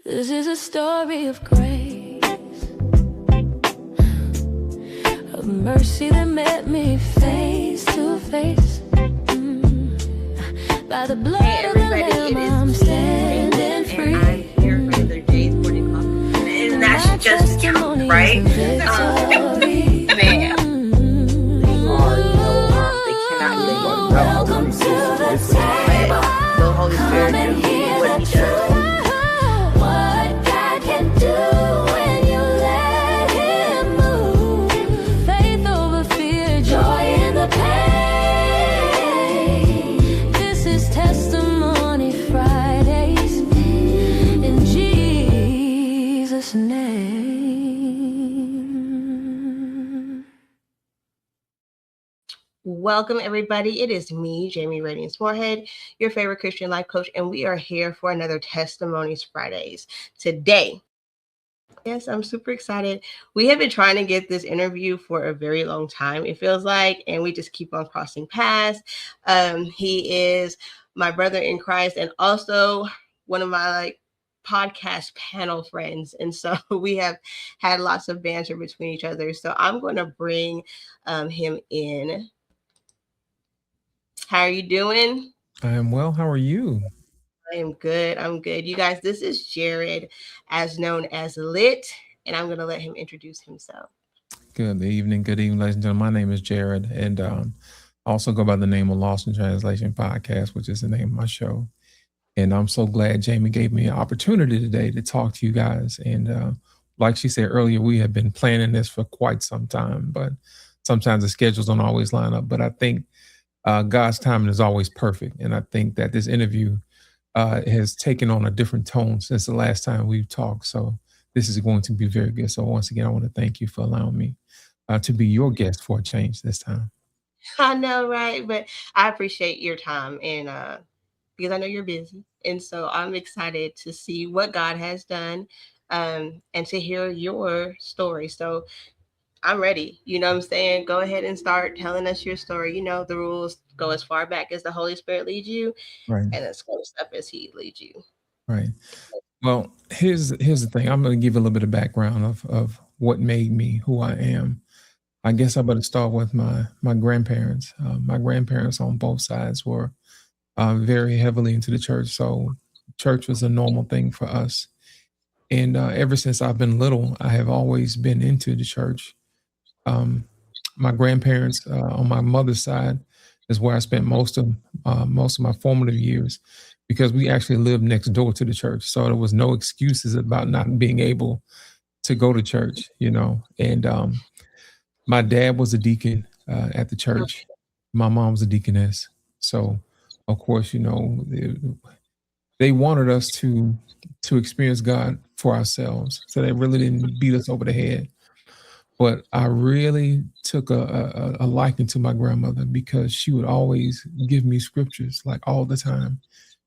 This is a story of grace, of mercy that met me face to face. By the blood of the Lamb, I'm standing free. And I'm here for another Jay's Morning Coffee. And that's just truth, right? Man. They cannot live. Welcome to the table. The Holy Spirit knows what He does. What God can do when you let Him move. Faith over fear, joy in the pain. This is Testimony Fridays in Jesus' name. Welcome, everybody. It is me, Jamie Radiance Moorhead, your favorite Christian life coach, and we are here for another Testimonies Fridays. Today, yes, I'm super excited. We have been trying to get this interview for a very long time, it feels like, and we just keep on crossing paths. He is my brother in Christ and also one of my podcast panel friends, and so we have had lots of banter between each other. So I'm going to bring him in. How are you doing? I am well. How are you? I am good. I'm good. You guys, this is Jarrod, as known as Lit, and I'm going to let him introduce himself. Good evening, ladies and gentlemen. My name is Jarrod, and I also go by the name of Lost in Translation Podcast, which is the name of my show. And I'm so glad Jamie gave me an opportunity today to talk to you guys. And like she said earlier, we have been planning this for quite some time, but sometimes the schedules don't always line up. But I think God's timing is always perfect. And I think that this interview has taken on a different tone since the last time we've talked. So this is going to be very good. So once again, I want to thank you for allowing me to be your guest for a change this time. I know, right? But I appreciate your time, and because I know you're busy. And so I'm excited to see what God has done and to hear your story. So I'm ready. You know what I'm saying? Go ahead and start telling us your story. You know, the rules: go as far back as the Holy Spirit leads you, Right. and as close up as He leads you. Right. Well, here's the thing. I'm going to give a little bit of background of what made me who I am. I guess I better start with my grandparents. My grandparents on both sides were very heavily into the church. So church was a normal thing for us. And ever since I've been little, I have always been into the church. My grandparents on my mother's side is where I spent most of my formative years, because we actually lived next door to the church. So there was no excuses about not being able to go to church, you know. And my dad was a deacon at the church. My mom was a deaconess. So, of course, you know, they wanted us to experience God for ourselves. So they really didn't beat us over the head. But I really took a liking to my grandmother, because she would always give me scriptures like all the time.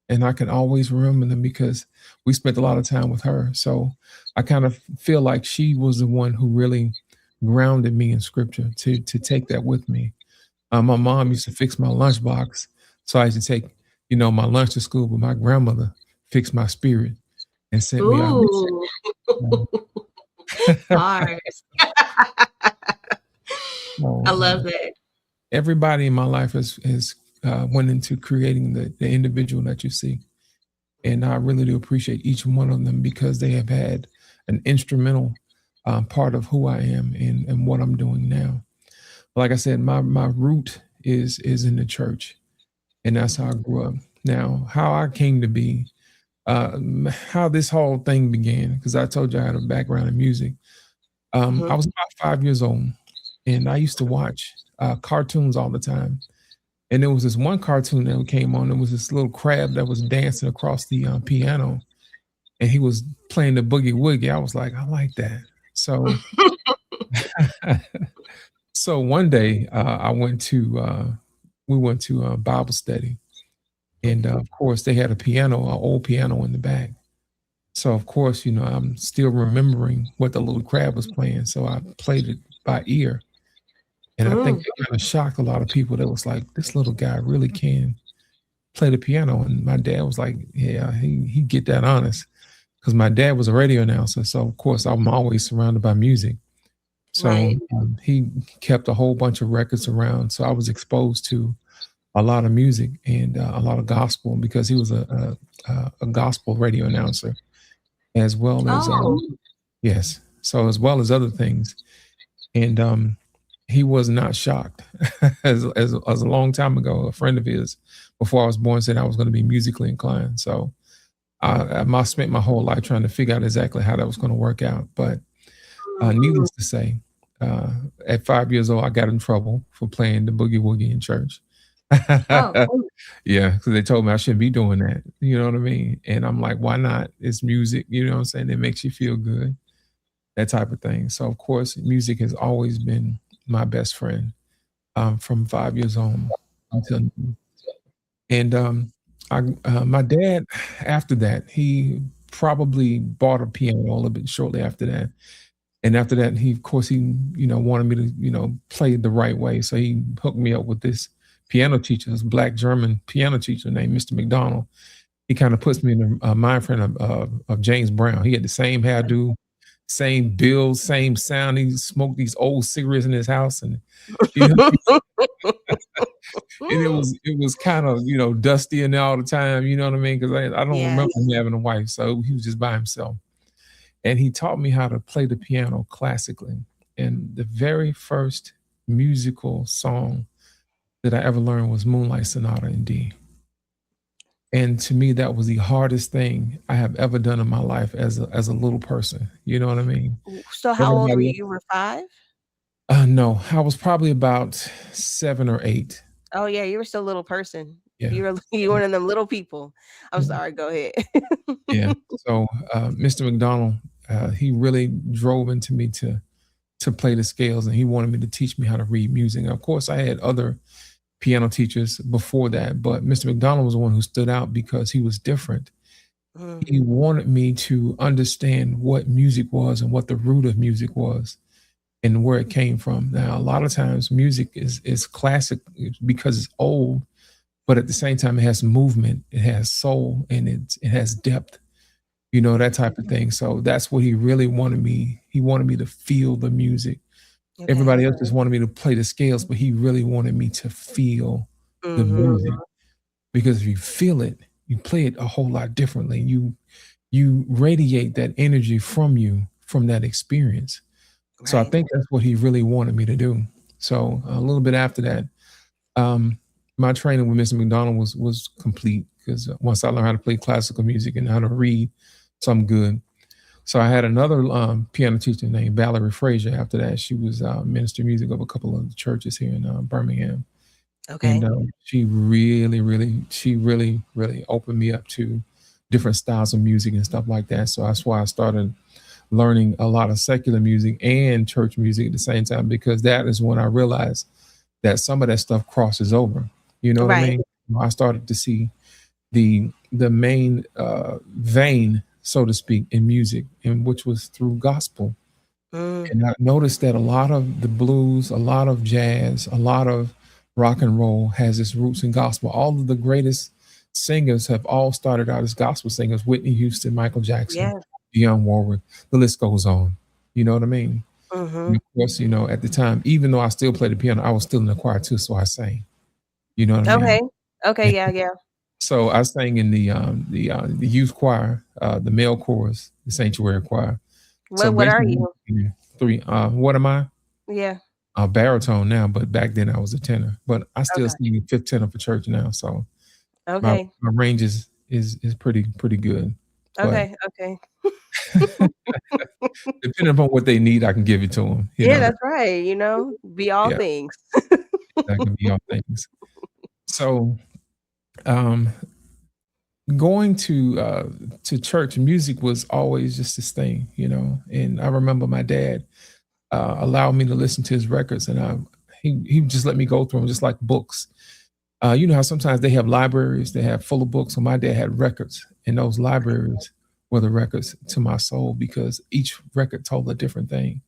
And I can always remember them because we spent a lot of time with her. So I kind of feel like she was the one who really grounded me in scripture to take that with me. My mom used to fix my lunchbox, so I used to take, you know, my lunch to school, but my grandmother fixed my spirit and sent me out. Bars. I love that. Everybody in my life has went into creating the individual that you see. And I really do appreciate each one of them, because they have had an instrumental part of who I am and what I'm doing now. Like I said, my root is in the church, and that's how I grew up. Now, how I came to be, how this whole thing began, because I told you I had a background in music. I was about 5 years old, and I used to watch cartoons all the time. And there was this one cartoon that came on. There was this little crab that was dancing across the piano, and he was playing the boogie woogie. I was like, I like that. So, so one day we went to a Bible study, and of course they had an old piano in the back. So of course, you know, I'm still remembering what the little crab was playing. So I played it by ear. And I think it kind of shocked a lot of people. That was like, this little guy really can play the piano. And my dad was like, yeah, he get that honest. because my dad was a radio announcer. So of course I'm always surrounded by music. So Right. he kept a whole bunch of records around. So I was exposed to a lot of music and a lot of gospel because he was a gospel radio announcer as well as Oh, yes. So as well as other things, and he was not shocked. As a long time ago, a friend of his, before I was born, said I was going to be musically inclined. So I spent my whole life trying to figure out exactly how that was going to work out. But needless to say, at 5 years old, I got in trouble for playing the boogie woogie in church. oh, Yeah, because they told me I shouldn't be doing that. You know what I mean? And I'm like, why not? It's music. You know what I'm saying? It makes you feel good, that type of thing. So, of course, music has always been my best friend from 5 years old until now. And my dad, after that, he probably bought a piano a little bit shortly after that. And after that, of course, he, wanted me to, play the right way. So he hooked me up with this piano teacher, this Black German piano teacher named Mr. McDonald. He kind of puts me in the mind frame of James Brown. He had the same hairdo, same build, same sound. He smoked these old cigarettes in his house, and you know, and it was kind of dusty and all the time. You know what I mean? Because I don't yeah. remember him having a wife, so he was just by himself. And he taught me how to play the piano classically. And the very first musical song that I ever learned was Moonlight Sonata in D. And to me, that was the hardest thing I have ever done in my life as a little person. You know what I mean? So how old were Everybody you? else, You were 5? no, I was probably about 7 or 8. Oh yeah, you were still a little person. Yeah. You were one of them little people. I'm sorry, go ahead. Yeah. So Mr. McDonald, he really drove into me to play the scales, and he wanted me to teach me how to read music. And of course, I had other piano teachers before that, but Mr. McDonald was the one who stood out because he was different. Mm, He wanted me to understand what music was and what the root of music was and where it came from. Now, a lot of times music is classic because it's old, but at the same time it has movement, it has soul, and it has depth, that type of thing. So that's what he really wanted me. He wanted me to feel the music. okay. Everybody else just wanted me to play the scales, but he really wanted me to feel the Mhm. music, because if you feel it, you play it a whole lot differently. You radiate that energy from you from that experience. So I Right. think that's what he really wanted me to do. So a little bit after that, um, my training with Mr. McDonald was complete, because once I learned how to play classical music and how to read, so I'm good. So I had another piano teacher named Valerie Frazier. After that, she was minister of music of a couple of churches here in Birmingham, and Okay. she really opened me up to different styles of music and stuff like that. So that's why I started learning a lot of secular music and church music at the same time, because that is when I realized that some of that stuff crosses over. You know what I Right. mean? I started to see the main vein, so to speak, in music, and which was through gospel. Mm, And I noticed that a lot of the blues, a lot of jazz, a lot of rock and roll has its roots in gospel. All of the greatest singers have all started out as gospel singers: Whitney Houston, Michael Jackson, yeah. Dionne Warwick. The list goes on. You know what I mean? And Mhm. of course, at the time, even though I still played the piano, I was still in the choir too, so I sang. You know what I mean? Okay. Okay, yeah, yeah. So I sang in the youth choir, the male chorus, the sanctuary choir. So What are basically, you? three. What am I? Yeah. A baritone now, but back then I was a tenor. But I still Okay. sing fifth tenor for church now, so my Okay. my range is pretty good. But Okay. Okay. depending upon what they need, I can give it to them. Yeah, that's right, be all Yeah, things. that can be all things. So, um, going to church, music was always just this thing. And I remember my dad allowed me to listen to his records, and he just let me go through them just like books. You know how sometimes they have libraries, they have full of books. So my dad had records, and those libraries were the records to my soul, because each record told a different thing.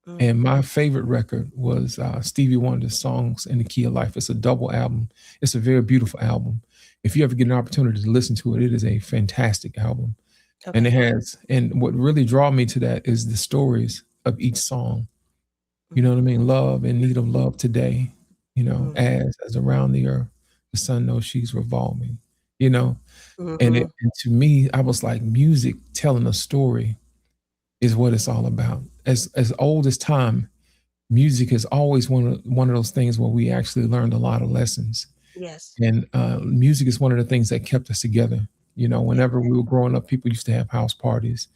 Mm, And my favorite record was Stevie Wonder's Songs in the Key of Life. It's a double album. It's a very beautiful album. If you ever get an opportunity to listen to it, it is a fantastic album. And Okay. and what really draw me to that is the stories of each song. You know what I mean? Love, in need of love today, Mhm. as around the earth, the sun knows she's revolving, you know? Mhm. And to me, I was like, music telling a story is what it's all about. As old as time, music is always one of those things where we actually learned a lot of lessons. Yes. And music is one of the things that kept us together. Yeah. Whenever we were growing up, people used to have house parties,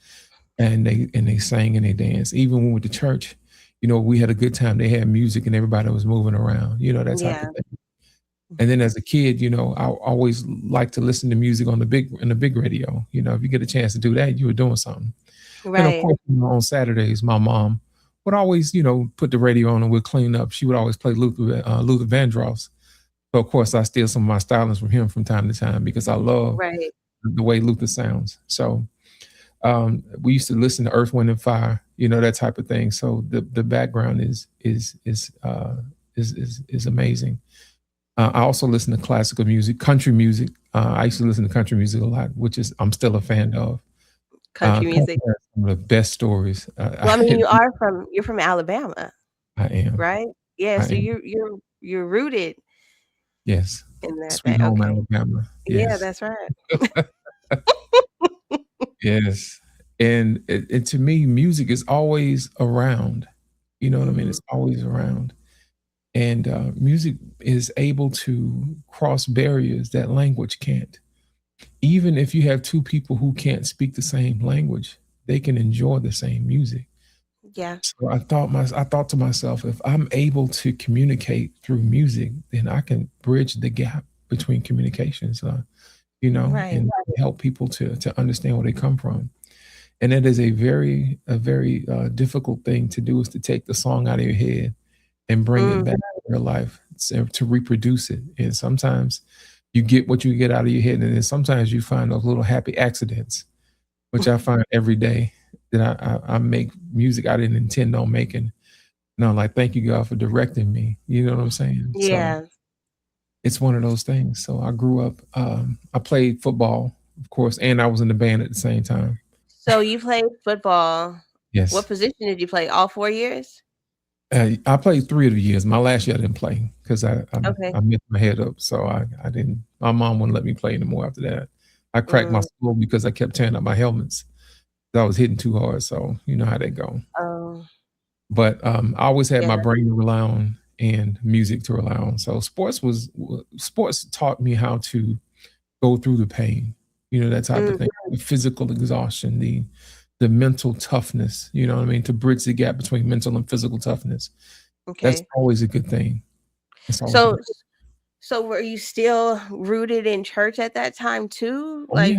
and they sang and they danced. Even when we went to church, we had a good time. They had music and everybody was moving around, that type Yeah. of thing. And then as a kid, I always liked to listen to music on the big radio. If you get a chance to do that, you were doing something. And of Right. course, on Saturdays, my mom would always, put the radio on and we'd clean up. She would always play Luther Vandross. So of course, I steal some of my stylings from him from time to time because I love Right. the way Luther sounds. So we used to listen to Earth, Wind, and Fire, that type of thing. So the background is amazing. I also listen to classical music, country music. I used to listen to country music a lot, which is I'm still a fan of. Country Country music. has some of the best stories. Well, I mean, you're from Alabama, I am. right? Yeah, I so am. you're rooted Yes. in that thing. Sweet home Okay. Alabama. Yeah, Yes. that's right. Yes. And to me, music is always around. You know what I mean? Mhm. It's always around. And music is able to cross barriers that language can't. Even if you have two people who can't speak the same language, they can enjoy the same music. Yeah. So I thought to myself, if I'm able to communicate through music, then I can bridge the gap between communications, Right. and help people to understand where they come from. And it is a very difficult thing to do, is to take the song out of your head and bring it Mm, back to real life, to reproduce it. And sometimes you get what you get out of your head, and then sometimes you find those little happy accidents, which I find every day that I make music I didn't intend on making. No, like, thank you, God, for directing me. You know what I'm saying? So yeah. it's one of those things. So I grew up, I played football, of course, and I was in the band at the same time. So you played football. What Yes. position did you play? All 4 years? I played 3 of the years. My last year I didn't play because Okay. I messed my head up. So I didn't. My mom wouldn't let me play anymore after that. I cracked my Mm. skull because I kept tearing up my helmets. I was hitting too hard. So you know how that go. Oh, But I always had yeah. my brain to rely on and music to rely on. So sports taught me how to go through the pain. That type of Mm, thing. The physical exhaustion, the mental toughness. You know what I mean? To bridge the gap between mental and physical toughness. That's okay. always a good thing. It's always a So good. so were you still rooted in church at that time too? Oh, yeah. Like,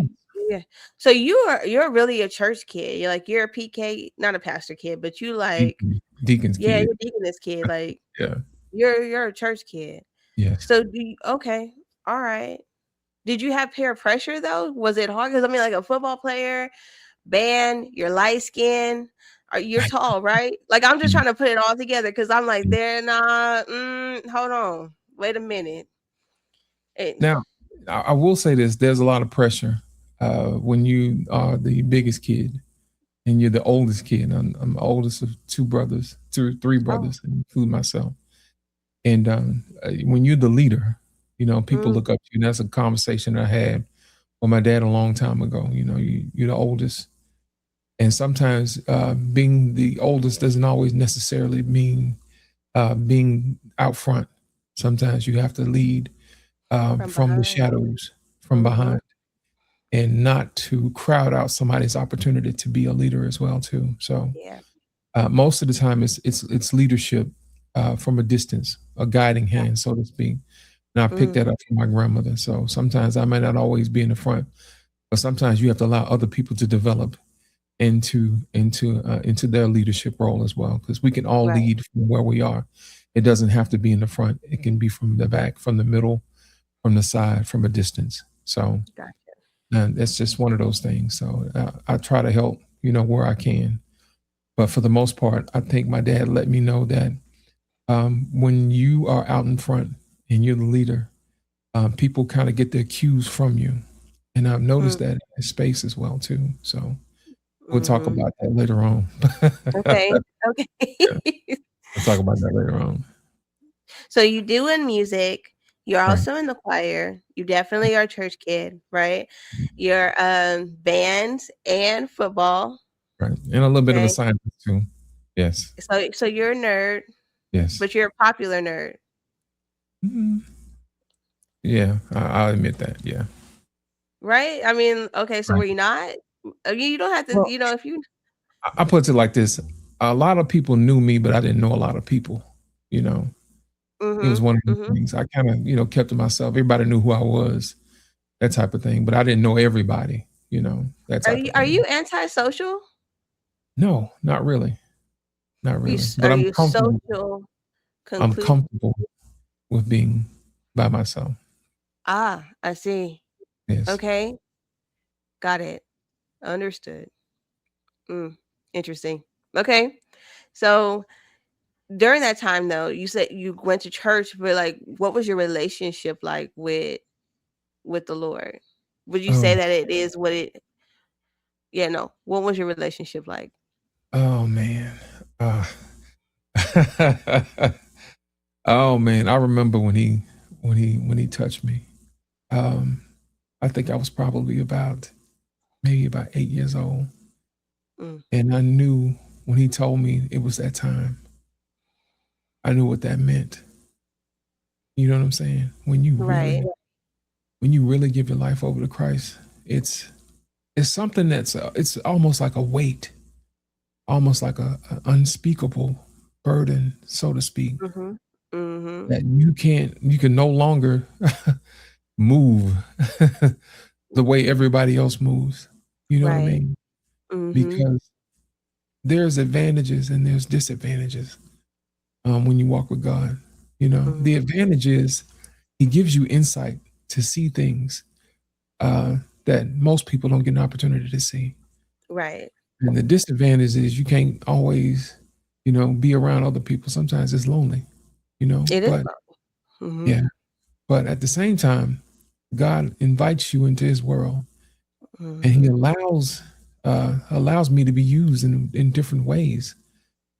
yeah. So you're really a church kid. You're a PK, not a pastor kid, but you like, Deacon's yeah, kid. you're deaconess kid. Like Yeah. you're a church kid. Yes. So okay. All right. Did you have peer pressure though? Was it hard? Because I mean, like a football player, band, you're light skinned, or you're tall, right? Like I'm just Yeah. trying to put it all together because I'm like, they're not. Hold on, wait a minute. It, Now, I will say this: there's a lot of pressure when you are the biggest kid and you're the oldest kid. I'm the oldest of three oh, brothers, including myself. And when you're the leader, people mm, look up to you. And that's a conversation I had with my dad a long time ago. You're the oldest. And sometimes being the oldest doesn't always necessarily mean being out front. Sometimes you have to lead from from the behind. shadows, from Hmm. behind, and not to crowd out somebody's opportunity to be a leader as well too. So Yeah. most of the time, it's leadership from a distance, a guiding hand, so to speak. And I picked Mm, that up from my grandmother. So sometimes I might not always be in the front, but sometimes you have to allow other people to develop into their leadership role as well, because we can all right. lead from where we are. It doesn't have to be in the front. It can be from the back, from the middle, from the side, from a distance. So Gotcha. that's just one of those things. So I try to help, where I can. But for the most part, I think my dad let me know that when you are out in front and you're the leader, people kind of get their cues from you. And I've noticed Mm, that in space as well too. So we'll talk mhm. about that later on. Okay. Okay. Yeah, we'll talk about that later on. So you do in music, you're Right. also in the choir. You definitely are a church kid, right? You're band and football. Right. And a little bit of a Okay. scientist too. Yes. So you're a nerd, Yes. but you're a popular nerd, Mhm. Yeah, I'll admit that. Yeah. right? I mean, okay, so Right. were you not? You don't have to, Well, if you I put it like this. A lot of people knew me, but I didn't know a lot of people. You know, it was mhm. one of the Mhm. things I kind of, kept to myself. Everybody knew who I was, that type of thing, but I didn't know everybody, that type of Are thing. you antisocial? No, not really. Not really. But Are you social I'm conclude? comfortable with being by myself. Ah, I see. Yes. Okay, got it. Understood. Mm, interesting. Okay. So during that time though, you said you went to church, but like what was your relationship like with the Lord? Would you say Oh, that it is what it yeah, no. What was your relationship like? oh man. Uh, oh man, I remember when he touched me. Um, I think I was probably maybe about 8 years old. Mm, And I knew when he told me it was that time, I knew what that meant. You know what I'm saying? right. When you really give your life over to Christ, it's something that's it's almost like a weight, almost like a unspeakable burden, so to speak, Mhm. Mhm. that you can no longer move the way everybody else moves. You know what I Right. mean? Mhm. Because there's advantages and there's disadvantages when you walk with God. The Mhm. advantage is He gives you insight to see things uh, that most people don't get an opportunity to see. Right. And the disadvantage is you can't always, be around other people. Sometimes it's lonely, It is but both. Mhm. yeah, but at the same time, God invites you into His world, and He Mhm. allows me to be used in different ways.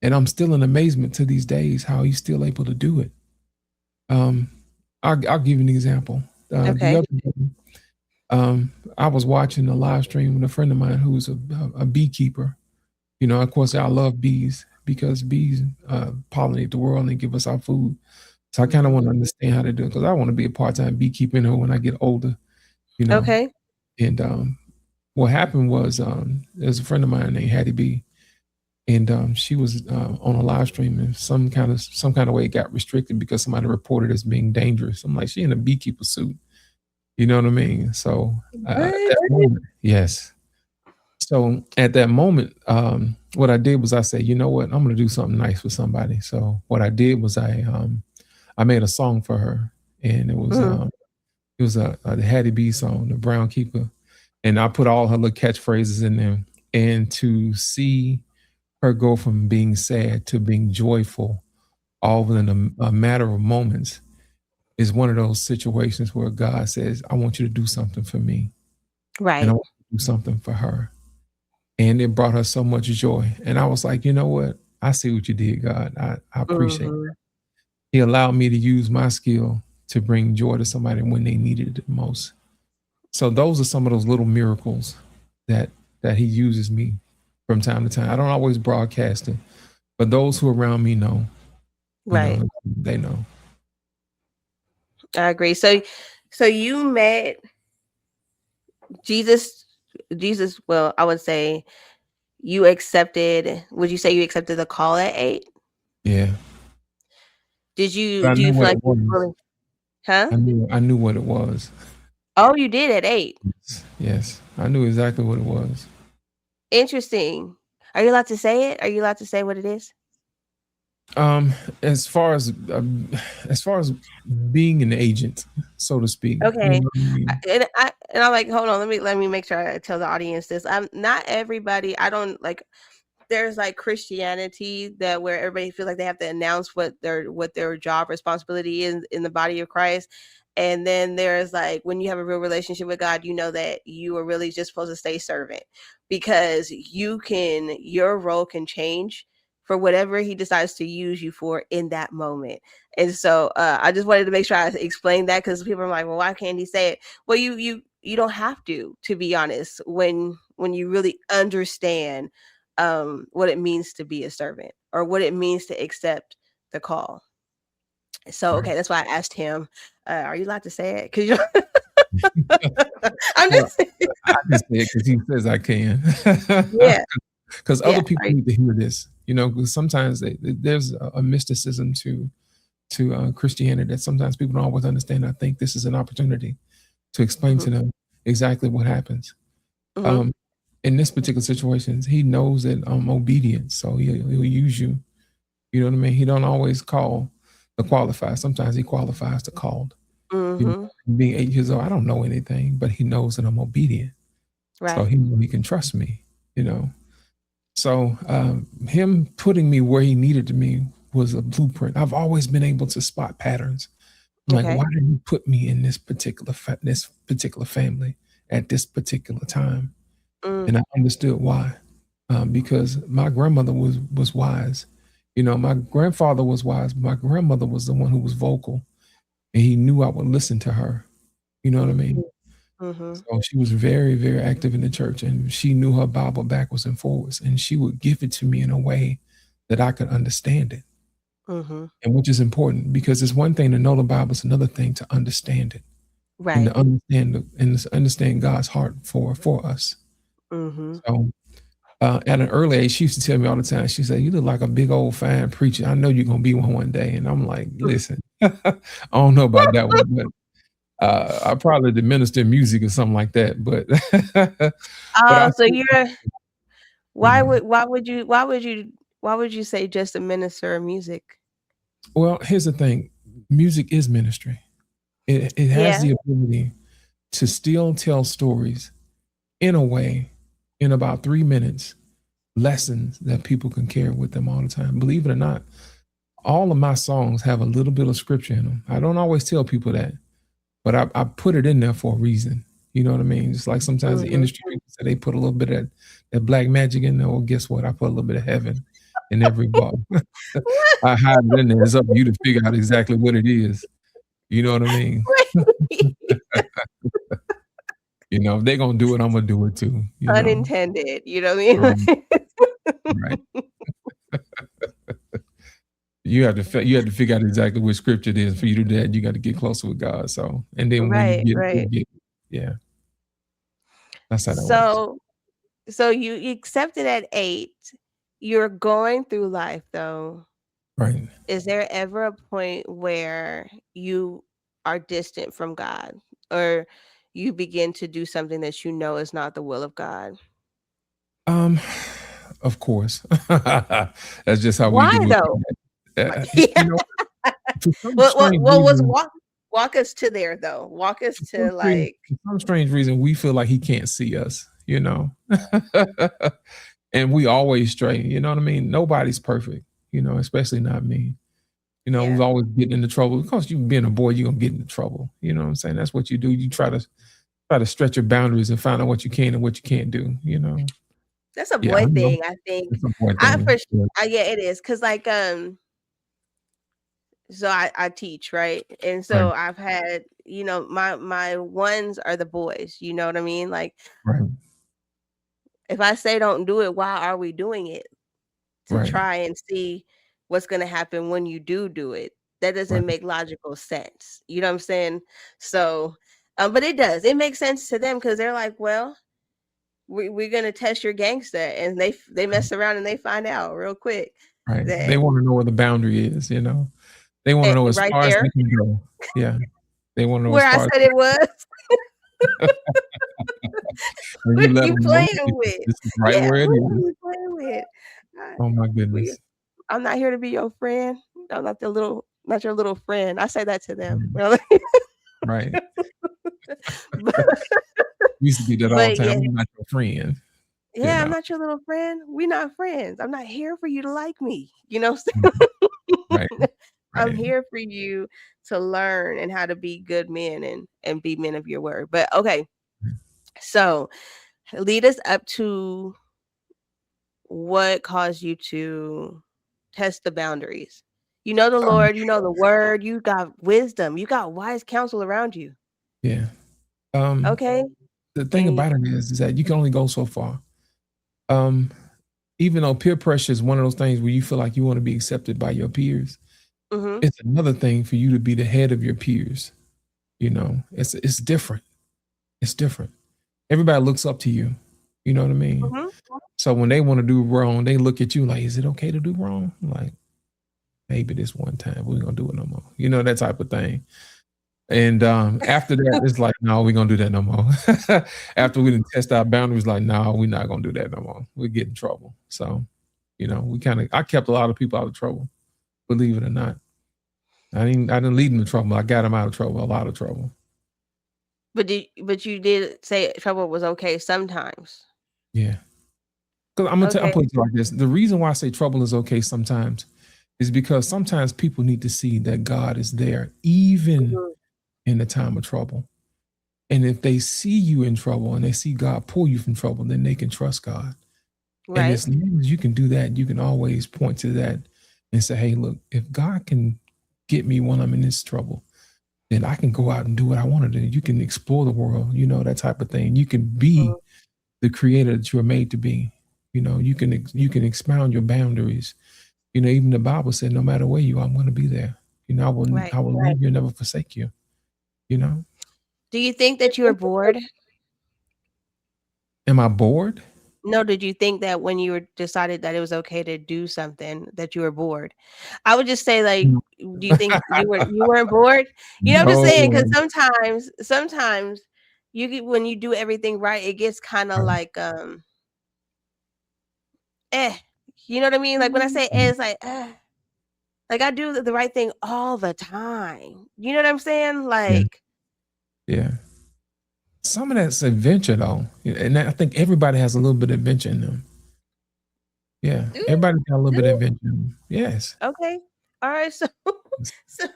And I'm still in amazement to these days how He's still able to do it. Um, I'll give you an example. The Okay. other day, I was watching a live stream with a friend of mine who's a beekeeper. Of course, I love bees because bees pollinate the world and give us our food. So I kind of want to Mhm. understand how to do it because I want to be a part-time beekeeper, when I get older, you know. Okay. And what happened was there's a friend of mine named Hattie B, and she was on a live stream, and some kind of way it got restricted because somebody reported as being dangerous. I'm like, she in a beekeeper suit, you know what I mean? So at What? that moment, yes. So at that moment, what I did was I said, you know what, I'm gonna do something nice for somebody. So what I did was I made a song for her, and Mhm. it was a Hattie B song, the Brown Keeper, and I put all her little catchphrases in there. And to see her go from being sad to being joyful, all within a matter of moments, is one of those situations where God says, "I want you to do something for me, and I Right. want you to do something for her." And it brought her so much joy. And I was like, you know what? I see what you did, God. I appreciate it. Mhm. He allowed me to use my skill to bring joy to somebody when they needed it the most. So those are some of those little miracles that he uses me from time to time. I don't always broadcast it, but those who are around me know, Right. they know. I agree. So you met Jesus well, I would say would you say you accepted the call at 8? Yeah. But I Do knew you feel what like it you was. fully huh? I knew what it was. Oh, you did at 8. Yes. I knew exactly what it was. Interesting. Are you allowed to say it? Are you allowed to say what it is? Um, as far as being an agent, so to speak, you Okay. know what I mean? And I'm like, hold on, let me make sure I tell the audience this. I'm not everybody. I don't like there's like Christianity that where everybody feels like they have to announce what their job responsibility is in the body of Christ. And then there's like, when you have a real relationship with God, you know that you are really just supposed to stay servant, because your role can change for whatever he decides to use you for in that moment. And so I just wanted to make sure I explained that, because people are like, well, why can't he say it? Well, you don't have to be honest, when you really understand what it means to be a servant, or what it means to accept the call. So, okay, that's why I asked him, are you allowed to say it? Because I'm just I just say it because he says I can. Yeah. Because other people need to hear this, because sometimes there's a mysticism to Christianity that sometimes people don't always understand. I think this is an opportunity to explain to them exactly what happens. In this particular situation, he knows that I'm obedient, so he'll use you. You know what I mean? He don't always call the qualified. Sometimes he qualifies the called. Being 8 years old, I don't know anything, but he knows that I'm obedient. Right. So he can trust me, So him putting me where he needed me was a blueprint. I've always been able to spot patterns. Like, why did you put me in this particular family at this particular time? And I understood why. Because my grandmother was wise. My grandfather was wise, but my grandmother was the one who was vocal, and he knew I would listen to her. You know what I mean? So she was very, very active in the church, and she knew her Bible backwards and forwards, and she would give it to me in a way that I could understand it. And which is important, because it's one thing to know the Bible, it's another thing to understand it. Right. And to understand God's heart for us. So at an early age, she used to tell me all the time, she said, you look like a big old fine preacher. I know you're going to be one day. And I'm like, listen, I don't know about that one, but I probably did minister music or something like that. But, so you're, why would you say just a minister of music? Well, here's the thing. Music is ministry. It has the ability to still tell stories in a way, in about 3 minutes, lessons that people can carry with them all the time. Believe it or not, all of my songs have a little bit of scripture in them. I don't always tell people that, but I put it in there for a reason. You know what I mean? Just like sometimes the industry, they put a little bit of that black magic in there. Well, guess what? I put a little bit of heaven in every bar. I hide it in there. It's up to you to figure out exactly what it is. You know what I mean? If they're going to do it, I'm going to do it too. Unintended, you know what I mean? Right. You have to figure out exactly what scripture it is. For you to do that, you got to get closer with God. So, and then when you get yeah. That's how that works. So you accepted at 8. You're going through life though. Right. Is there ever a point where you are distant from God, or you begin to do something that is not the will of God? Of course. That's just how we do it. Walk us to there though. Walk us to like, for some strange reason we feel like he can't see us, and we always stray. You know what I mean? Nobody's perfect, especially not me. We've always getting into trouble. Because you being a boy, you're gonna get into trouble. You know what I'm saying? That's what you do. You try to stretch your boundaries and find out what you can and what you can't do. That's a boy thing, I think. It is. Cause like so I teach, right? And so I've had, my ones are the boys, you know what I mean? Like, if I say don't do it, why are we doing it? To try and see what's going to happen when you do it. That doesn't make logical sense. You know what I'm saying? So, but it does. It makes sense to them, because they're like, well, we're going to test your gangster, and they mess around and they find out real quick. Right. They want to know where the boundary is, They want to know as far as they can go. Yeah. They want to know where as far I said it was. What are you playing with? This is right where it is. What are you playing with? Oh my goodness. I'm not here to be your friend. I'm not not your little friend. I say that to them. Right. We used to be that all the time. I'm not your friend. You I'm know. not your little friend. We're not friends. I'm not here for you to like me. Mhm. Right. I'm Right. here for you to learn and how to be good men and be men of your word. But okay, so lead us up to what caused you to test the boundaries. You know the Um, Lord, you know the word, you got wisdom, you got wise counsel around you. yeah. Um, Okay. the thing And about it is that you can only go so far. Um, even though peer pressure is one of those things where you feel like you want to be accepted by your peers, mm-hmm, it's another thing for you to be the head of your peers. You know, it's different. It's different. Everybody looks up to you. You know what I mean? mm-hmm. So when they want to do wrong, they look at you like, is it okay to do wrong? Like, maybe this one time we're gonna do it no more. You know, that type of thing. And after that, it's like, no, we're gonna do that no more. After we didn't test our boundaries, like, no, we're not gonna do that no more. We get in trouble. So, you know, I kept a lot of people out of trouble, believe it or not. I didn't lead them to trouble. I got them out of trouble, a lot of trouble. But you did say trouble was okay sometimes. Yeah. Because I'm Okay. putting it like this. The reason why I say trouble is okay sometimes is because sometimes people need to see that God is there, even Mhm. in the time of trouble. And if they see you in trouble and they see God pull you from trouble, then they can trust God. And Right. as long as you can do that, you can always point to that and say, hey, look, if God can get me when I'm in this trouble, then I can go out and do what I want to do. You can explore the world, you know, that type of thing. You can be Mhm. the creator that you are made to be. You know, you can expound your boundaries. You know, even the Bible said, no matter where you are, I'm going to be there. You know, Right. I will leave you and never forsake you. You know, Do you think that you were bored? am I bored? No, did you think that when you were decided that it was okay to do something that you were bored? I would just say, like, No. do you think you weren't bored? You know, I'm just saying because No. sometimes you get when you do everything right, it gets kind of like eh. You know what I mean? Like when I say eh, it's like like I do the right thing all the time. You know what I'm saying? Yeah, Like, yeah. Some of that's adventure though, and I think everybody has a little bit of adventure in them. Yeah, do you? everybody's got a little Do bit of you? adventure in them. Yes. Okay. All right. So so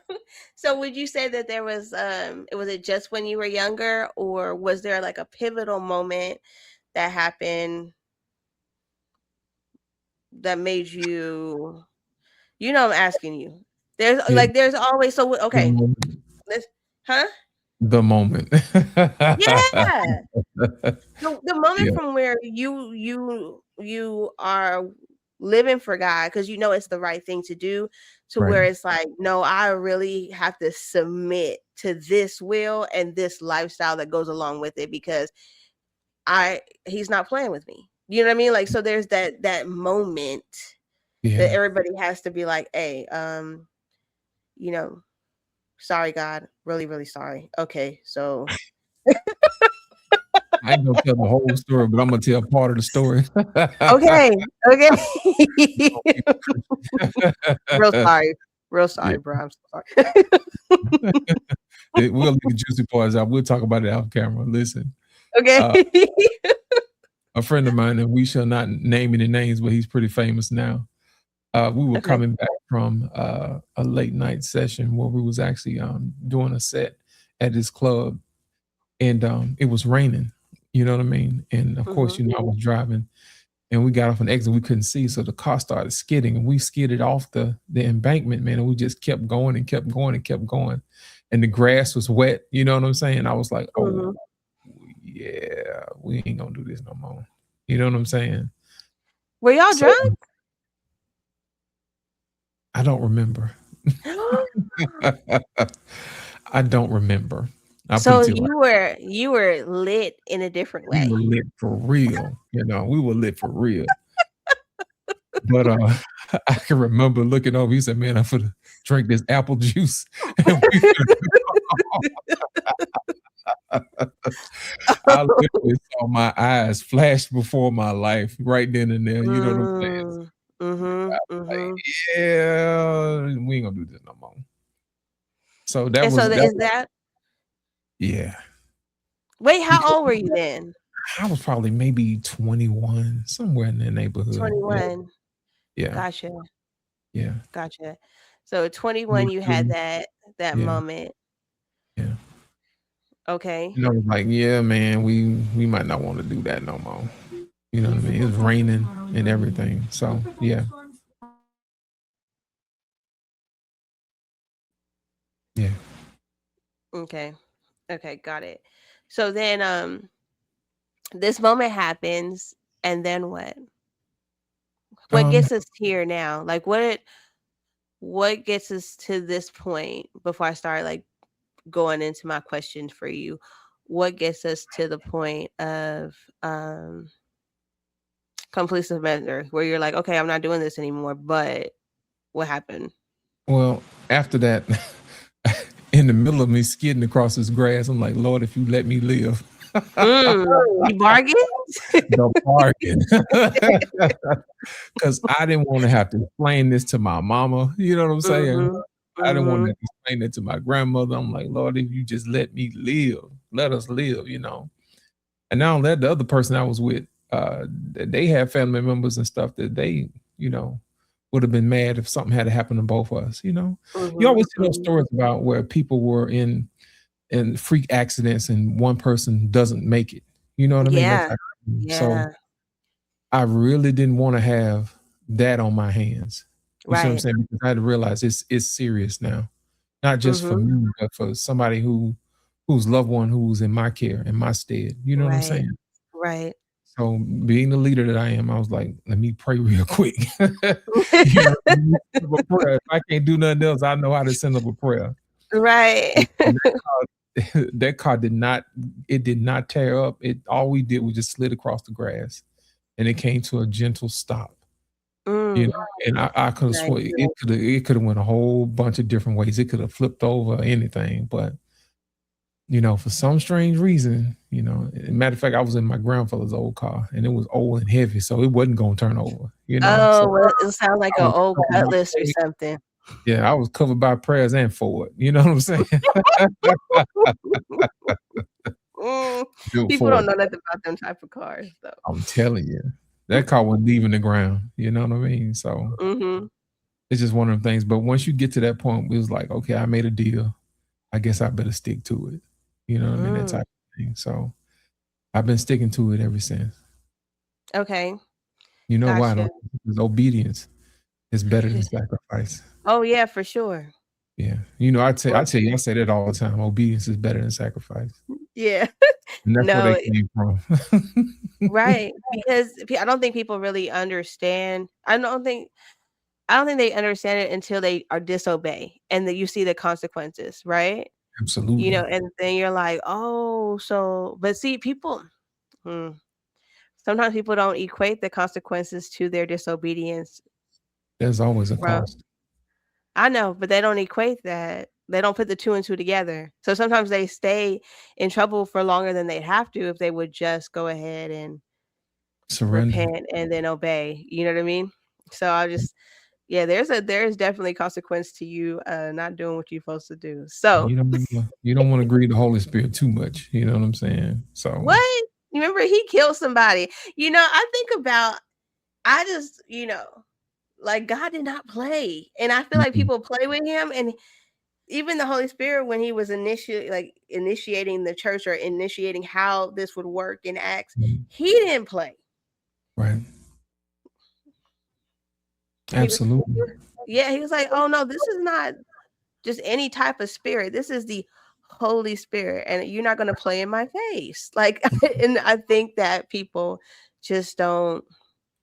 so would you say that there was it just when you were younger, or was there like a pivotal moment that happened that made you, I'm asking you. Yeah. There's always The okay. moment. Let's huh? The moment. Yeah. The moment Yeah. from where you are living for God because you know it's the right thing to do, to Right. where it's like, no, I really have to submit to this will and this lifestyle that goes along with it because he's not playing with me. You know what I mean? Like, so there's that moment that Yeah. everybody has to be like, hey, you know, sorry, God, really, really sorry. Okay, so I ain't gonna tell the whole story, but I'm gonna tell part of the story. okay, okay. Real Yeah. sorry. Real Yeah. sorry, bro. I'm so sorry. We'll leave the juicy parts out. We'll talk about it off camera. Listen, Okay. uh, a friend of mine, and we shall not name any names, but he's pretty famous now. We were Okay. coming back from a late night session where we was actually doing a set at this club, and it was raining. You know what I mean? And of course, Mhm. you know, I was driving, and we got off an exit. We couldn't see, so the car started skidding, and we skidded off the embankment, man. And we just kept going and kept going and kept going, and the grass was wet. You know what I'm saying? I was like, oh Mhm. yeah, we ain't gonna do this no more. You know what I'm saying? Were y'all So drunk? I don't remember. I don't remember. I'll put it So to you like you were lit in a different we were way. lit for real. You know, we were lit for real. But I can remember looking over. He said, "Man, I'm gonna drink this apple juice." And we I literally saw my eyes flash before my life right then and there. You know what I'm saying? Mm. Mhm. Like, Mhm. yeah, we ain't gonna do this no more. So that And so was that that is was that yeah. wait, how Because old were you then? I was probably maybe 21, somewhere in that neighborhood. 21. Yeah. Gotcha. Yeah. Gotcha. So 21, you had that Yeah. moment. Yeah. Okay. You know, like, yeah, man, we might not want to do that no more. You know what I mean? It's raining and everything. So yeah. Yeah. Okay. Okay, got it. So then this moment happens, and then what? What gets us here now? Like what gets us to this point before I start like going into my question for you? What gets us to the point of complete surrender where you're like, okay, I'm not doing this anymore, but what happened? Well, after that, in the middle of me skidding across this grass, I'm like, Lord, if you let me live. You bargained? The bargain. Because I didn't want to have to explain this to my mama. You know what I'm saying? I didn't want to explain it to my grandmother. I'm like, Lord, if you just let me live, let us live, you know. And now that the other person I was with, they had family members and stuff that they, you know, would have been mad if something had to happen to both of us, you know. You always see those stories about where people were in freak accidents and one person doesn't make it. You know what I mean? Yeah. So I really didn't want to have that on my hands. You see what I'm saying? Because I had to realize it's serious now. Not just for me, but for somebody whose loved one who's in my care, in my stead. You know what I'm saying? Right. So being the leader that I am, I was like, let me pray real quick. You know, a prayer. If I can't do nothing else, I know how to send up a prayer. Right. And that car did not tear up. All we did was just slid across the grass and it came to a gentle stop. You know, and I could have sworn it could have went a whole bunch of different ways. It could have flipped over anything, but you know, for some strange reason, you know, matter of fact, I was in my grandfather's old car and it was old and heavy, so it wasn't gonna turn over, you know. Oh, well, it sounds like an old Cutlass or something. Yeah, I was covered by prayers and Ford. You know what I'm saying? People don't know nothing about them type of cars, though. I'm telling you, that car wasn't leaving the ground. You know what I mean? So it's just one of them things. But once you get to that point, it was like, okay, I made a deal. I guess I better stick to it. You know what I mean? That type of thing. So I've been sticking to it ever since. Okay. You know why? Because obedience is better than sacrifice. Oh yeah, for sure. Yeah. You know, I tell you, I say that all the time. Obedience is better than sacrifice. Yeah. And that's where they came from. Right. Because I don't think people really understand. I don't think they understand it until they are disobey and that you see the consequences, right? Absolutely. You know, and then you're like, oh, so, but see, people, sometimes people don't equate the consequences to their disobedience. There's always a cost. I know, but they don't equate that. They don't put the two and two together. So sometimes they stay in trouble for longer than they'd have to if they would just go ahead and surrender, repent, and then obey. You know what I mean? So I just, there's definitely consequence to you not doing what you're supposed to do. So you don't want to grieve the Holy Spirit too much. You know what I'm saying? So what? You remember he killed somebody? You know, I think about, I just, you know, like God did not play, and I feel like people play with him, and even the Holy Spirit when he was initiating the church or initiating how this would work in Acts, he didn't play. Right. Absolutely. He was like, oh no, this is not just any type of spirit. This is the Holy Spirit, and you're not going to play in my face. Like, and I think that people just don't.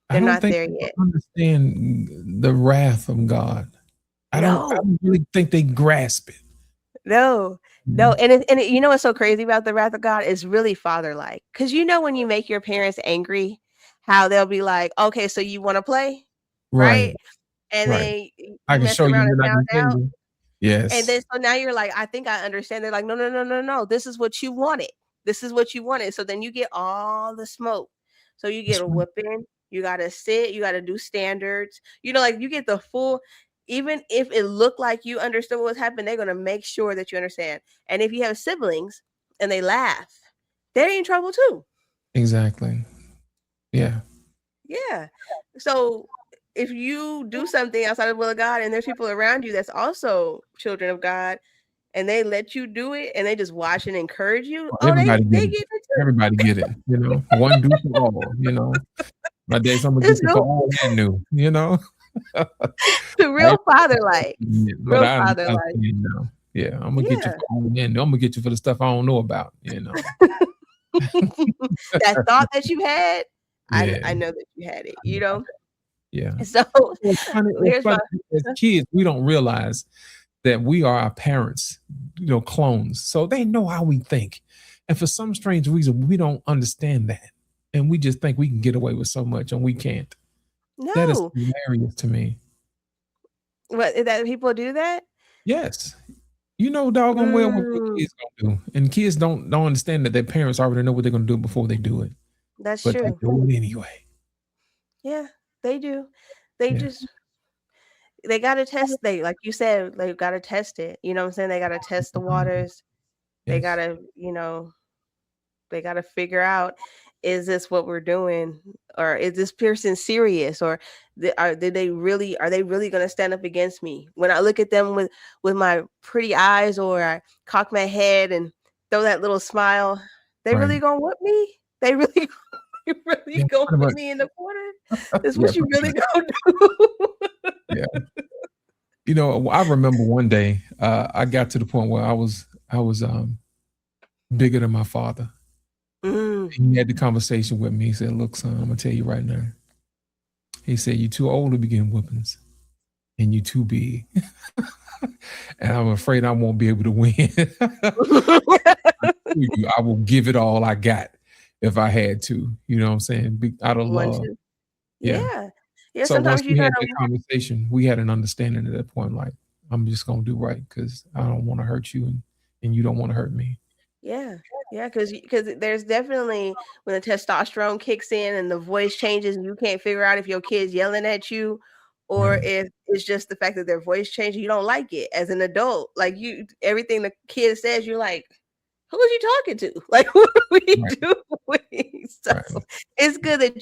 They're not there yet. Understand the wrath of God. I don't really think they grasp it. No. And you know what's so crazy about the wrath of God is really father-like. Because you know when you make your parents angry, how they'll be like, okay, so you want to play? Right? And then you I can show you around and when I found can out. you. Yes. And then so now you're like, I think I understand. They're like, no. This is what you wanted. This is what you wanted. So then you get all the smoke. So you get a whooping. You got to sit. You got to do standards. You know, like you get the full. Even if it looked like you understood what was happening, they're going to make sure that you understand. And if you have siblings and they laugh, they're in trouble too. Exactly. Yeah. Yeah. So if you do something outside of the will of God and there's people around you that's also children of God and they let you do it and they just watch and encourage you, Well, oh, everybody they get it. get it too. Everybody get it. One do for all. My dad, I'm gonna It's get you for real, all and new. real father like. But Real I father like. understand now. Yeah, I'm gonna get you Yeah. for all and new. I'm gonna get you for the stuff I don't know about. That thought that you had, Yeah, I know that you had it, yeah. So It's funny. here's my As kids, we don't realize that we are our parents, clones. So they know how we think. And for some strange reason, we don't understand that. And we just think we can get away with so much and we can't. That is no. hilarious to me. What, that people do that? Yes. You know doggone well what your Mm, kids gonna do. And kids don't understand that their parents already know what they're gonna do before they do it. that's But they true. do it anyway. Yeah, they do. They Yeah. just they gotta test like you said, they gotta test it. You know what I'm saying? They gotta test the waters. They Yes. gotta, they gotta figure out, is this what we're doing? Or is this person serious? Or are they really gonna stand up against me? When I look at them with my pretty eyes, or I cock my head and throw that little smile, they Right. really gonna whip me? They really you really Yeah, gonna pretty put much. me in the corner? That's Yeah, what you pretty really much. gonna do? Yeah. I remember one day, I got to the point where I was bigger than my father. Mm. He had the conversation with me. He said, "Look, son, I'm gonna tell you right now." He said, "You're too old to begin whoopings, and you're too big, and I'm afraid I won't be able to win. I will give it all I got if I had to. You know what I'm saying? Out of One, love, two. yeah." Yeah. Yeah, So once sometimes you we had gotta that conversation, we had an understanding at that point. Like, I'm just gonna do right because I don't want to hurt you, and you don't want to hurt me. yeah. Yeah, because there's definitely when the testosterone kicks in and the voice changes and you can't figure out if your kid's yelling at you or Right. if it's just the fact that their voice changed, you don't like it as an adult. Like everything the kid says, you're like, who is you talking to? Like, what are we Right. doing? So Right. it's good that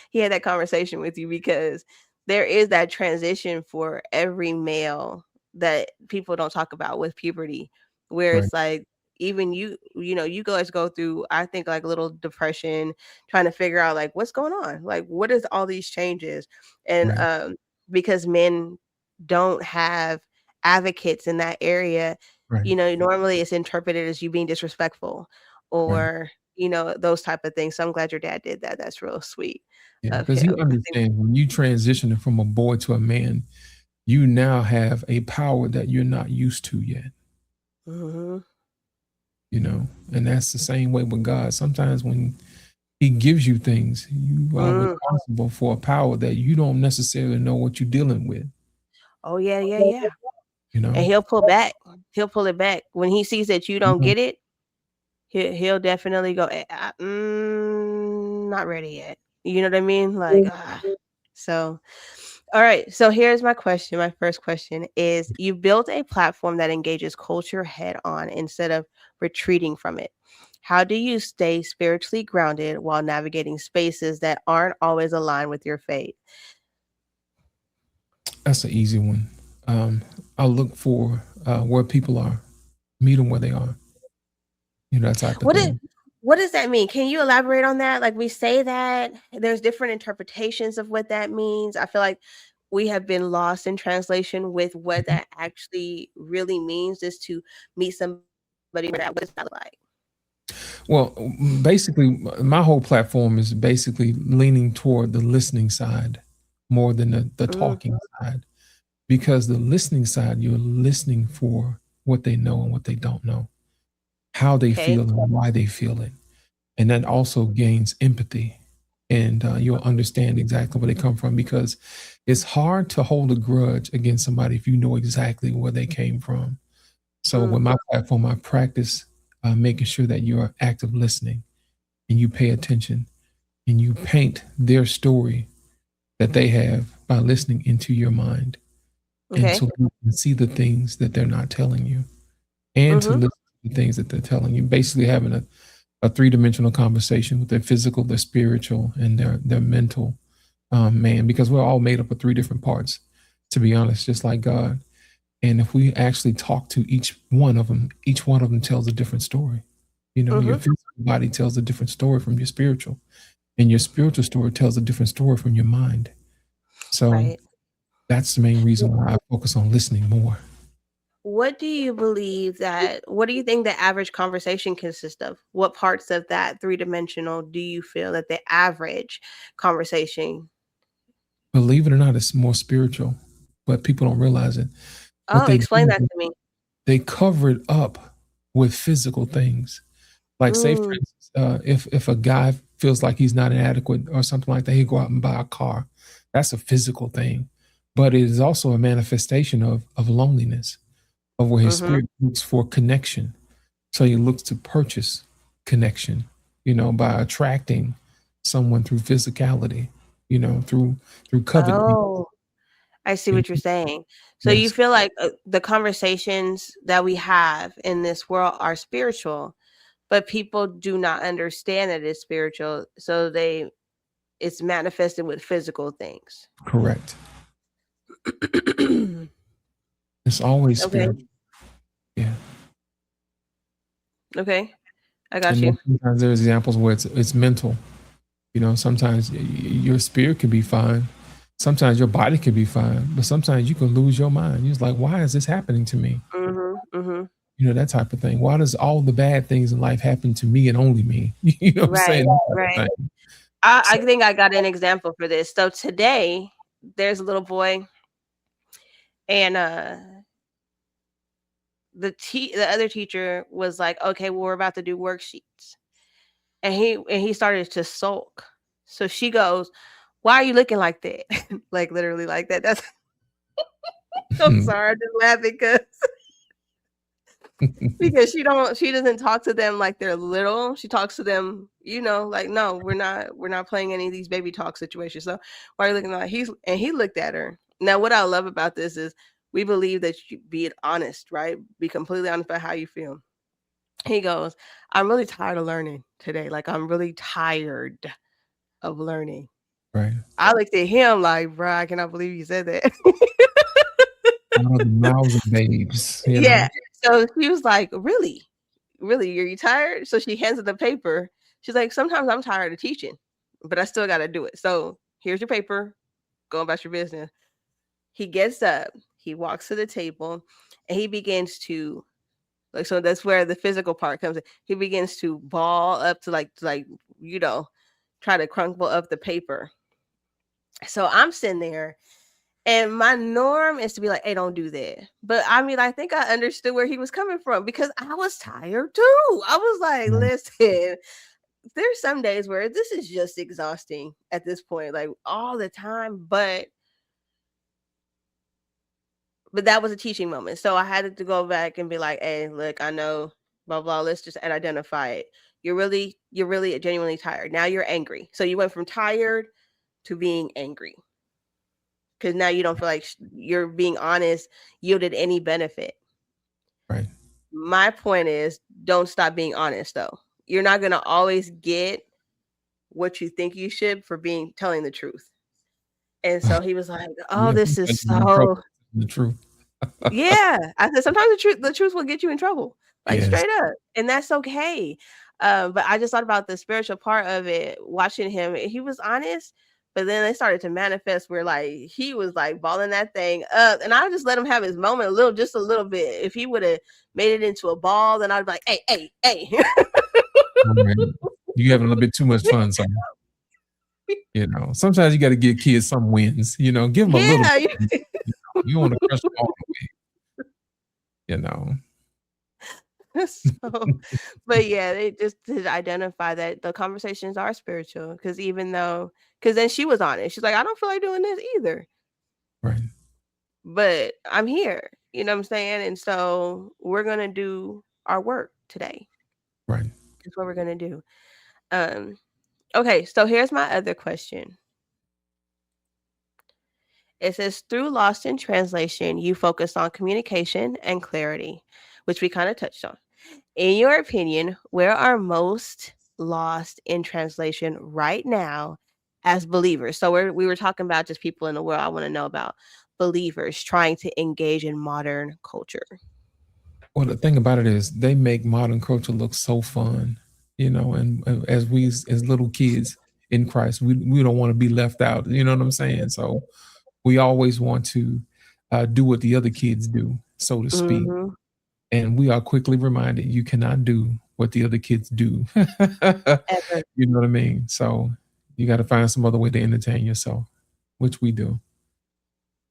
he had that conversation with you, because there is that transition for every male that people don't talk about with puberty, where Right. it's like, even you guys go through, I think, like a little depression, trying to figure out like what's going on, like what is all these changes. And Right. because men don't have advocates in that area, Right. normally it's interpreted as you being disrespectful, Right. or those type of things. So I'm glad your dad did that. That's real sweet Yeah, of because you him. I think. understand when you transition from a boy to a man, you now have a power that you're not used to yet. Mm-hmm. And that's the same way with God. Sometimes when He gives you things, you are Mm. responsible for a power that you don't necessarily know what you're dealing with. Oh yeah, yeah, yeah. You And know, he'll pull back. He'll pull it back when he sees that you you don't know, get it. He'll definitely go, not ready yet. You know what I mean? Like, so, all right. So here's my question. My first question is: you built a platform that engages culture head on instead of retreating from it. How do you stay spiritually grounded while navigating spaces that aren't always aligned with your faith? that's an easy one. I look for where people are, meet them where they are. That type of What is thing. what does that mean? Can you elaborate on that? Like, we say that there's different interpretations of what that means. I feel like we have been lost in translation with what Mhm. that actually really means, is to meet somebody where that, what does that look like? Well, basically, my whole platform is basically leaning toward the listening side more than the Mm, talking side. Because the listening side, you're listening for what they know and what they don't know, how they okay. feel and why they feel it. And that also gains empathy. And you'll understand exactly where they come from, because it's hard to hold a grudge against somebody if you know exactly where they came from. So with Mm, my platform, I practice making sure that you're active listening and you pay attention and you paint their story that they have by listening into your mind. And okay. so you can see the things that they're not telling you, and to Mm-hmm. listen to the things that they're telling you. Basically having a three-dimensional conversation with their physical, their spiritual, and their mental man, because we're all made up of three different parts, to be honest, just like God. And if we actually talk to each one of them tells a different story. You know, your physical body tells a different story from your spiritual, and your spiritual story tells a different story from your mind. So Right. that's the main reason why I focus on listening more. What do you believe that, what do you think the average conversation consists of? What parts of that three-dimensional do you feel that the average conversation? Believe it or not, it's more spiritual, but people don't realize it. What Oh, they explain do, that to me. they cover it up with physical things. Like, say, for Mm, instance, if a guy feels like he's not inadequate or something like that, he'll go out and buy a car. That's a physical thing, but it is also a manifestation of loneliness, of where his mhm. spirit looks for connection. So he looks to purchase connection, by attracting someone through physicality, through coveting. Oh, I see You what you're know? saying. So you Yes, feel like the conversations that we have in this world are spiritual, but people do not understand that it's spiritual, so it's manifested with physical things. correct. It's always Okay. spirit. Yeah. Okay. I got And you. then sometimes there's examples where it's mental. Sometimes your spirit can be fine. Sometimes your body can be fine, but sometimes you can lose your mind. You're just like, why is this happening to me? Mhm. Mhm. That type of thing. Why does all the bad things in life happen to me and only me? You know what I'm Right. saying? That type of Right. thing. I So, think I got an example for this. So today there's a little boy, and the other teacher was like, "Okay, well, we're about to do worksheets." And he started to sulk. So she goes, "Why are you looking like that?" Like literally like that. That's I'm sorry, I'm just laughing because she doesn't talk to them like they're little. She talks to them, like, no, we're not playing any of these baby talk situations. So why are you looking like he looked at her. Now, what I love about this is we believe that you be honest, right? Be completely honest about how you feel. He goes, "I'm really tired of learning today. Like, I'm really tired of learning." right. I looked at him like, "Bro, I cannot believe you said that." Out of the mouths of babes, Yeah. So she was like, "Really? Really? Are you tired?" So she hands her the paper. She's like, "Sometimes I'm tired of teaching, but I still got to do it. So here's your paper. Go about your business." He gets up, he walks to the table, and he begins to, like, so that's where the physical part comes in. He begins to ball up to you know, try to crumple up the paper. So I'm sitting there, and my norm is to be like, "Hey, don't do that." But I mean, I think I understood where he was coming from because I was tired too. I was like, Right. "Listen, there's some days where this is just exhausting at this point, like all the time." But that was a teaching moment. So I had to go back and be like, "Hey, look, I know, blah blah. Let's just identify it. You're really genuinely tired. Now you're angry. So you went from tired to being angry because now you don't feel like you're being honest yielded any benefit." Right. My point is, don't stop being honest though. You're not gonna always get what you think you should for telling the truth. And so he was like, "Oh, Yeah, this sometimes is you're in trouble so." with the truth. Yeah. I said, "Sometimes the truth will get you in trouble, like Yes. straight up, and that's okay." But I just thought about the spiritual part of it, watching him. He was honest, but then they started to manifest where like he was like balling that thing up, and I just let him have his moment just a little bit. If he would have made it into a ball, then I'd be like, "Hey, hey, hey." All right. You having a little bit too much fun, son. Sometimes you got to give kids some wins. Give them a little Yeah. bit. You don't want to crush them all the way. You know. So, but yeah, they just to identify that the conversations are spiritual because then she was on it. She's like, "I don't feel like doing this either, Right. but I'm here." You know what I'm saying? And so we're gonna do our work today. Right. That's what we're gonna do. Um, okay, so here's my other question. It says, through Lost in Translation, you focus on communication and clarity, which we kind of touched on. In your opinion, where are most lost in translation right now as believers? So we were talking about just people in the world. I want to know about believers trying to engage in modern culture. Well, the thing about it is they make modern culture look so fun, and as as little kids in Christ, we don't want to be left out. You know what I'm saying? So we always want to do what the other kids do, so to speak. Mm-hmm. And we are quickly reminded you cannot do what the other kids do. Ever. You know what I mean? So you got to find some other way to entertain yourself, which we do.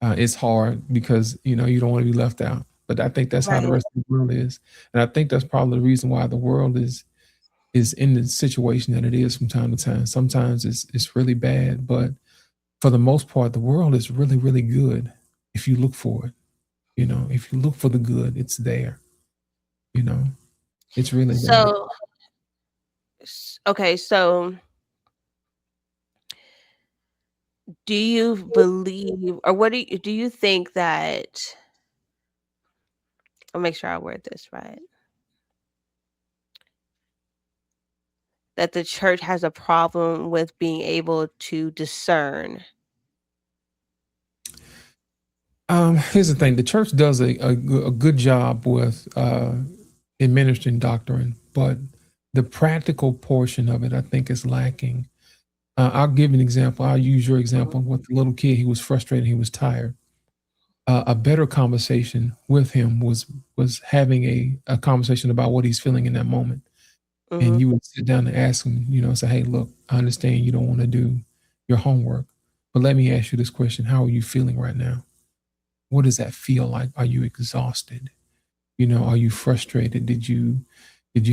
It's hard because you don't want to be left out. But I think that's how the Right. rest of the world is, and I think that's probably the reason why the world is in the situation that it is from time to time. Sometimes it's really bad, but for the most part, the world is really really good if you look for it. If you look for the good, it's there. You know, it's really there. So, okay, so do you believe, or what do you think that, I'll make sure I word this right, that the church has a problem with being able to discern? Here's the thing: the church does a good job with administering doctrine, but the practical portion of it, I think, is lacking. I'll give an example. I'll use your example with the little kid. He was frustrated. He was tired. A better conversation with him was having a conversation about what he's feeling in that moment. Mm-hmm. And you would sit down and ask him, say, hey, look, I understand you don't want to do your homework, but let me ask you this question. How are you feeling right now? What does that feel like? Are you exhausted? Are you frustrated? Did you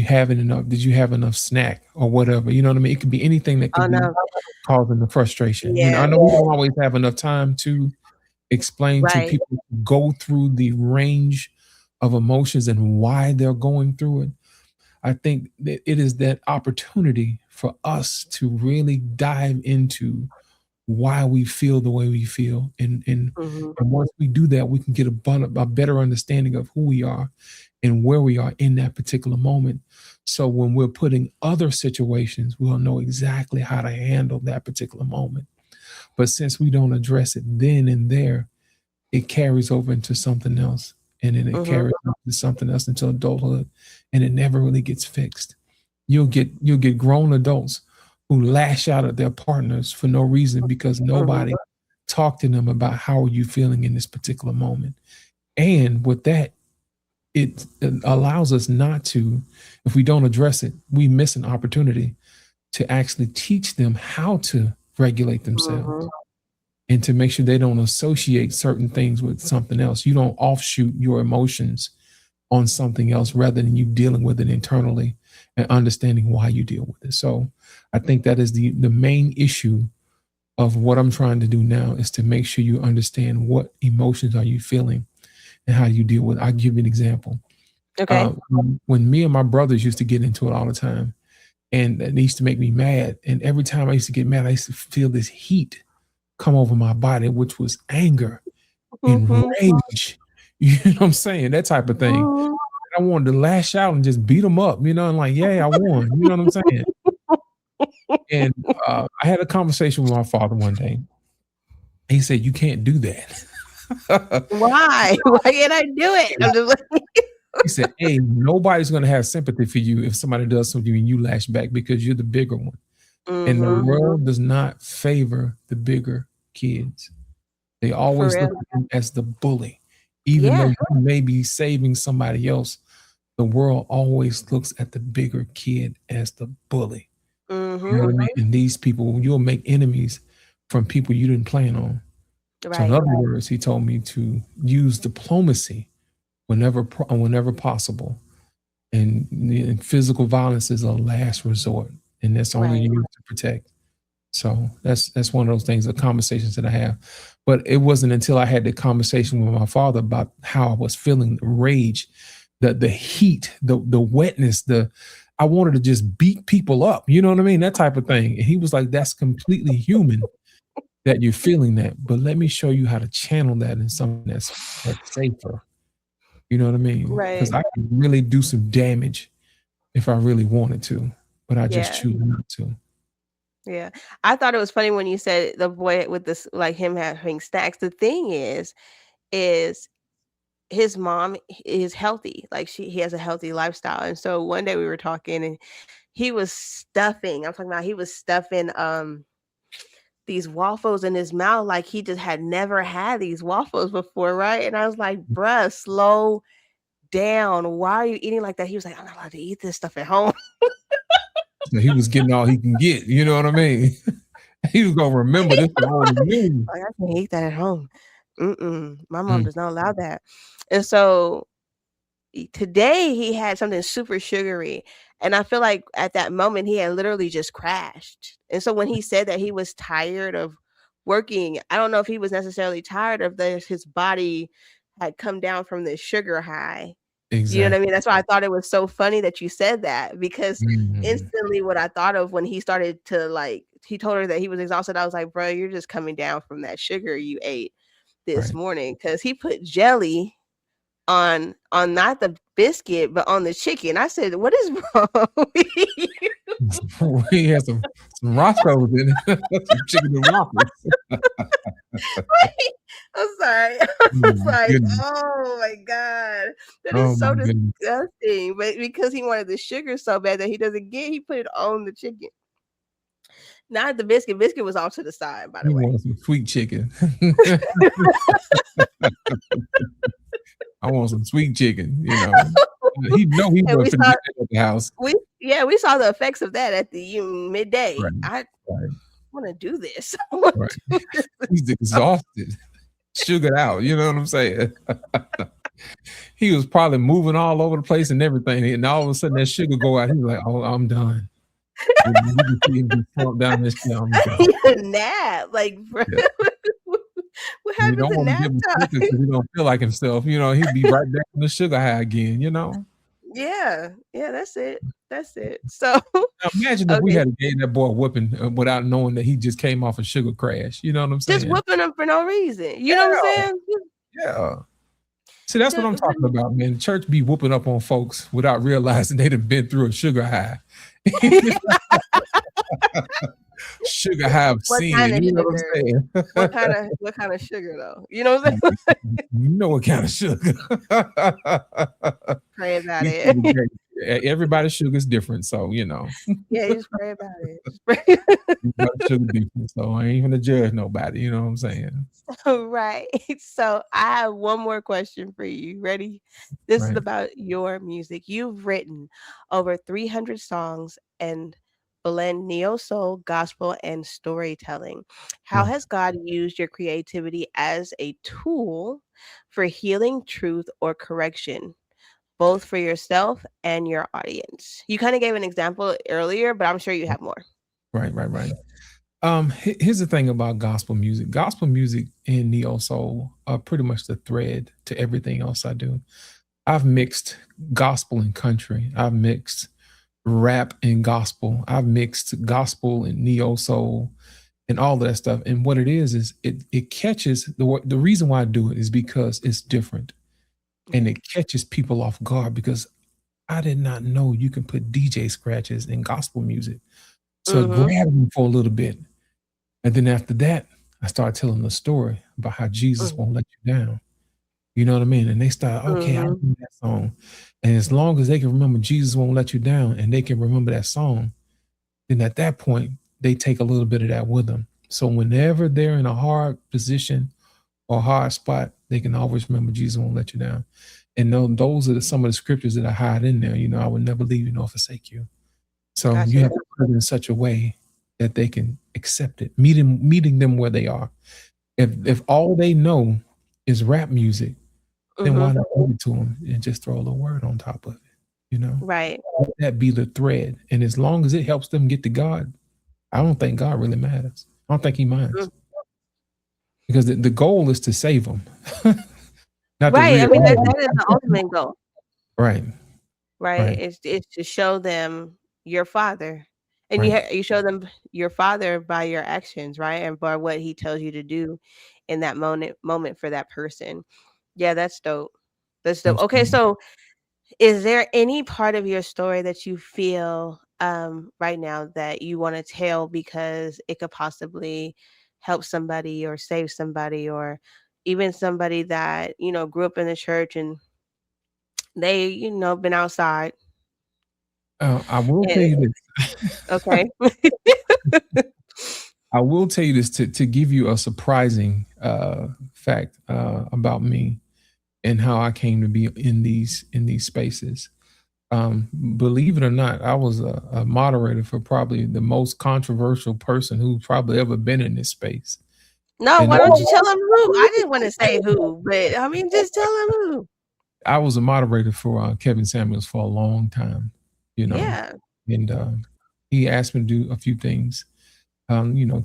have enough? Did you have enough snack or whatever? You know what I mean? It could be anything that could be causing the frustration. Yeah. I know we don't always have enough time to explain to Right. people who go through the range of emotions and why they're going through it. I think that it is that opportunity for us to really dive into why we feel the way we feel. And Mm-hmm. once we do that, we can get a better understanding of who we are and where we are in that particular moment. So when we're put in other situations, we'll know exactly how to handle that particular moment. But since we don't address it then and there, it carries over into something else. And then it carries over to something else until adulthood. And it never really gets fixed. You'll get grown adults who lash out at their partners for no reason because nobody talked to them about how are you feeling in this particular moment. And with that, it allows us not to, if we don't address it, we miss an opportunity to actually teach them how to regulate themselves and to make sure they don't associate certain things with something else. You don't offshoot your emotions on something else rather than you dealing with it internally and understanding why you deal with it. So I think that is the main issue of what I'm trying to do now is to make sure you understand what emotions are you feeling and how you deal with it. I'll give you an example. Okay. When me and my brothers used to get into it all the time, and it used to make me mad. And every time I used to get mad, I used to feel this heat come over my body, which was anger and rage. You know what I'm saying? That type of thing. And I wanted to lash out and just beat them up, and like, yeah, I won. You know what I'm saying? And I had a conversation with my father one day. He said, you can't do that. Why? Why can't I do it? I'm just like, He said, hey, nobody's going to have sympathy for you if somebody does something and you lash back because you're the bigger one. And the world does not favor the bigger kids. They always look at them as the bully. Even though you may be saving somebody else, the world always looks at the bigger kid as the bully. You know what I mean? And these people, you'll make enemies from people you didn't plan on. Right. So in other words, he told me to use diplomacy whenever possible. And physical violence is a last resort. And that's only used to protect. So that's one of those things, the conversations that I have. But it wasn't until I had the conversation with my father about how I was feeling, the rage, the heat, the wetness, I wanted to just beat people up. You know what I mean? That type of thing. And he was like, that's completely human that you're feeling that. But let me show you how to channel that in something that's safer. You know what I mean? Because Right. I can really do some damage if I really wanted to, but I just Yeah. choose not to. Yeah. I thought it was funny when you said the boy with this, like him having snacks. The thing is his mom is healthy. Like he has a healthy lifestyle. And so one day we were talking and he was stuffing, I'm talking about he was stuffing these waffles in his mouth like he just had never had these waffles before, right? And I was like, bruh, slow down. Why are you eating like that? He was like, I'm not allowed to eat this stuff at home. So he was getting all he can get. You know what I mean? He was gonna remember this the whole meal. Like, I can't eat that at home. My mom Mm. does not allow that. And so today he had something super sugary. And I feel like at that moment he had literally just crashed. And so when he said that he was tired of working, I don't know if he was necessarily tired of this, his body had come down from the sugar high. You know what I Exactly. mean? That's why I thought it was so funny that you said that, because Mhm. instantly what I thought of when he started to, like, he told her that he was exhausted, I was like, "Bro, you're just coming down from that sugar you ate this Right. morning," because he put jelly on not the biscuit, but on the chicken. I said, "What is wrong with you?" He had some Roscoe's in it. Some chicken and waffles. I'm sorry. I Oh was my like, goodness. "Oh my god, that Oh is my so goodness. disgusting." But because he wanted the sugar so bad that he doesn't get, he put it on the chicken, not the biscuit. Biscuit was off to the side, by the He way. wants some sweet chicken. I want some sweet chicken, you know. He know he And we wasn't finna saw get that at the house. we saw the effects of that at the midday. Right. I Right. want to do this. I wanna Right. do this. He's exhausted. Sugared out, you know what I'm saying? He was probably moving all over the place and everything, and all of a sudden that sugar go out. He's like, "Oh, I'm done." You can see him just slump down this hill. I'm I done. need a nap. Like, bro, Yeah. what And you happened don't to want to nap give him sugar time? because he don't feel like himself. You know, he'd be right back on the sugar high again, you know? Yeah, yeah, that's it. That's it. So, Now imagine if we okay, had gave that boy a whipping without knowing that he just came off a sugar crash. You know what I'm just saying? whooping them for no reason. You know what I'm Yeah, saying? yeah. See, that's what I'm talking Just- about, man. The church be whooping up on folks without realizing they done been through a sugar high. Sugar high of what sin, kind of you know what sugar? I'm saying? What kind of sugar though? You know what I'm saying? You know what kind of sugar. Pray about We it. sugar great. Everybody's sugar is different, so you know. Yeah, you just pray about it. Just pray. Everybody's sugar different, so I ain't gonna judge nobody. You know what I'm saying? Right. So I have one more question for you. Ready? This is Right. about your music. You've written over 300 songs and blend neo soul, gospel, and storytelling. How Right. has God used your creativity as a tool for healing, truth, or correction, both for yourself and your audience? You kind of gave an example earlier, but I'm sure you have more. Right. Here's the thing about gospel music. Gospel music and neo soul are pretty much the thread to everything else I do. I've mixed gospel and country. I've mixed rap and gospel. I've mixed gospel and neo soul and all of that stuff. And what it is it catches the reason why I do it is because it's different and it catches people off guard because I did not know you can put DJ scratches in gospel music. So it Mm-hmm. grabbed me for a little bit. And then after that, I started telling the story about how Jesus won't let you down. You know what I mean? And they start, okay, I Mm-hmm. remember that song. And as long as they can remember Jesus won't let you down and they can remember that song, then at that point, they take a little bit of that with them. So whenever they're in a hard position or hard spot, they can always remember Jesus won't let you down. And those are some of the scriptures that I hide in there. You know, I will never leave you nor forsake you. So you Gotcha. have to put it in such a way that they can accept it, meeting them where they are. If all they know is rap music, then why Mm-hmm. not give it to them and just throw a little word on top of it? You know, Right. let that be the thread. And as long as it helps them get to God, I don't think God really matters. I don't think He minds because the goal is to save them, not to Right. I read. mean, that is the ultimate goal, Right, right? right, It's to show them your father, and right. you show them your father by your actions, right, and by what he tells you to do in that moment for that person. Yeah, that's dope. That's dope. Okay, Absolutely. so is there any part of your story that you feel right now that you want to tell because it could possibly help somebody or save somebody, or even somebody that, grew up in the church and they, been outside? I will tell And, you this. okay. I will tell you this to give you a surprising fact about me and how I came to be in these spaces. Believe it or not, I was a moderator for probably the most controversial person who's probably ever been in this space. No, And why don't you tell them who? I didn't want to say who, but I mean, just tell them who. I was a moderator for Kevin Samuels for a long time, you know, Yeah. and he asked me to do a few things,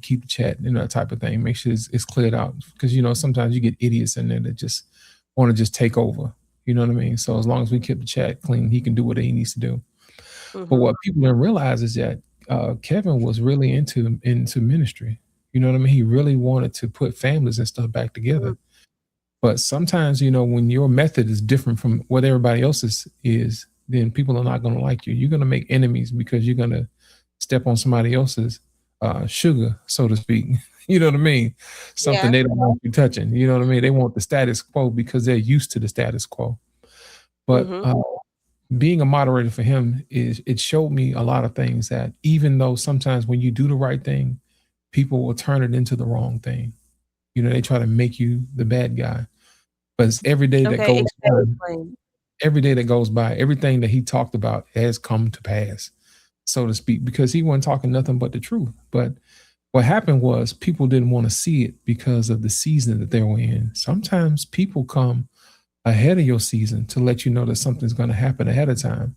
keep the chat, that type of thing, make sure it's cleared out. Because, sometimes you get idiots in there that just want to just take over. You know what I mean? So as long as we keep the chat clean, he can do what he needs to do. But Mm-hmm. what people don't realize is that Kevin was really into ministry. You know what I mean? He really wanted to put families and stuff back together. But sometimes, when your method is different from what everybody else's is, then people are not going to like you. You're going to make enemies because you're going to step on somebody else's sugar, so to speak. You know what I mean? Something Yeah. they don't want you touching. You know what I mean? They want the status quo because they're used to the status quo. But Mm-hmm. being a moderator for him it showed me a lot of things, that even though sometimes when you do the right thing, people will turn it into the wrong thing. They try to make you the bad guy. But it's every day that Okay, goes by, explain. everything that he talked about has come to pass, so to speak, because he wasn't talking nothing but the truth. But what happened was people didn't want to see it because of the season that they were in. Sometimes people come ahead of your season to let you know that something's going to happen ahead of time.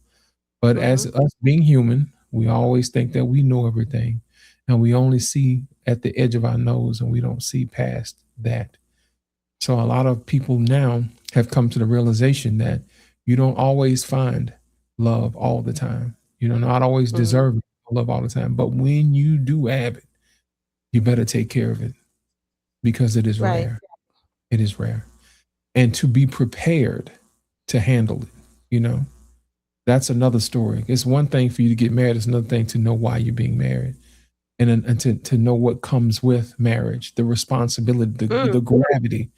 But as Mm-hmm. us being human, we always think that we know everything, and we only see at the edge of our nose and we don't see past that. So a lot of people now have come to the realization that you don't always find love all the time. Not always Mm-hmm. deserve love all the time. But when you do have it, you better take care of it, because it is Right. rare. It is rare. And to be prepared to handle it, you know, that's another story. It's one thing for you to get married. It's another thing to know why you're being married, and to know what comes with marriage, the responsibility, the gravity,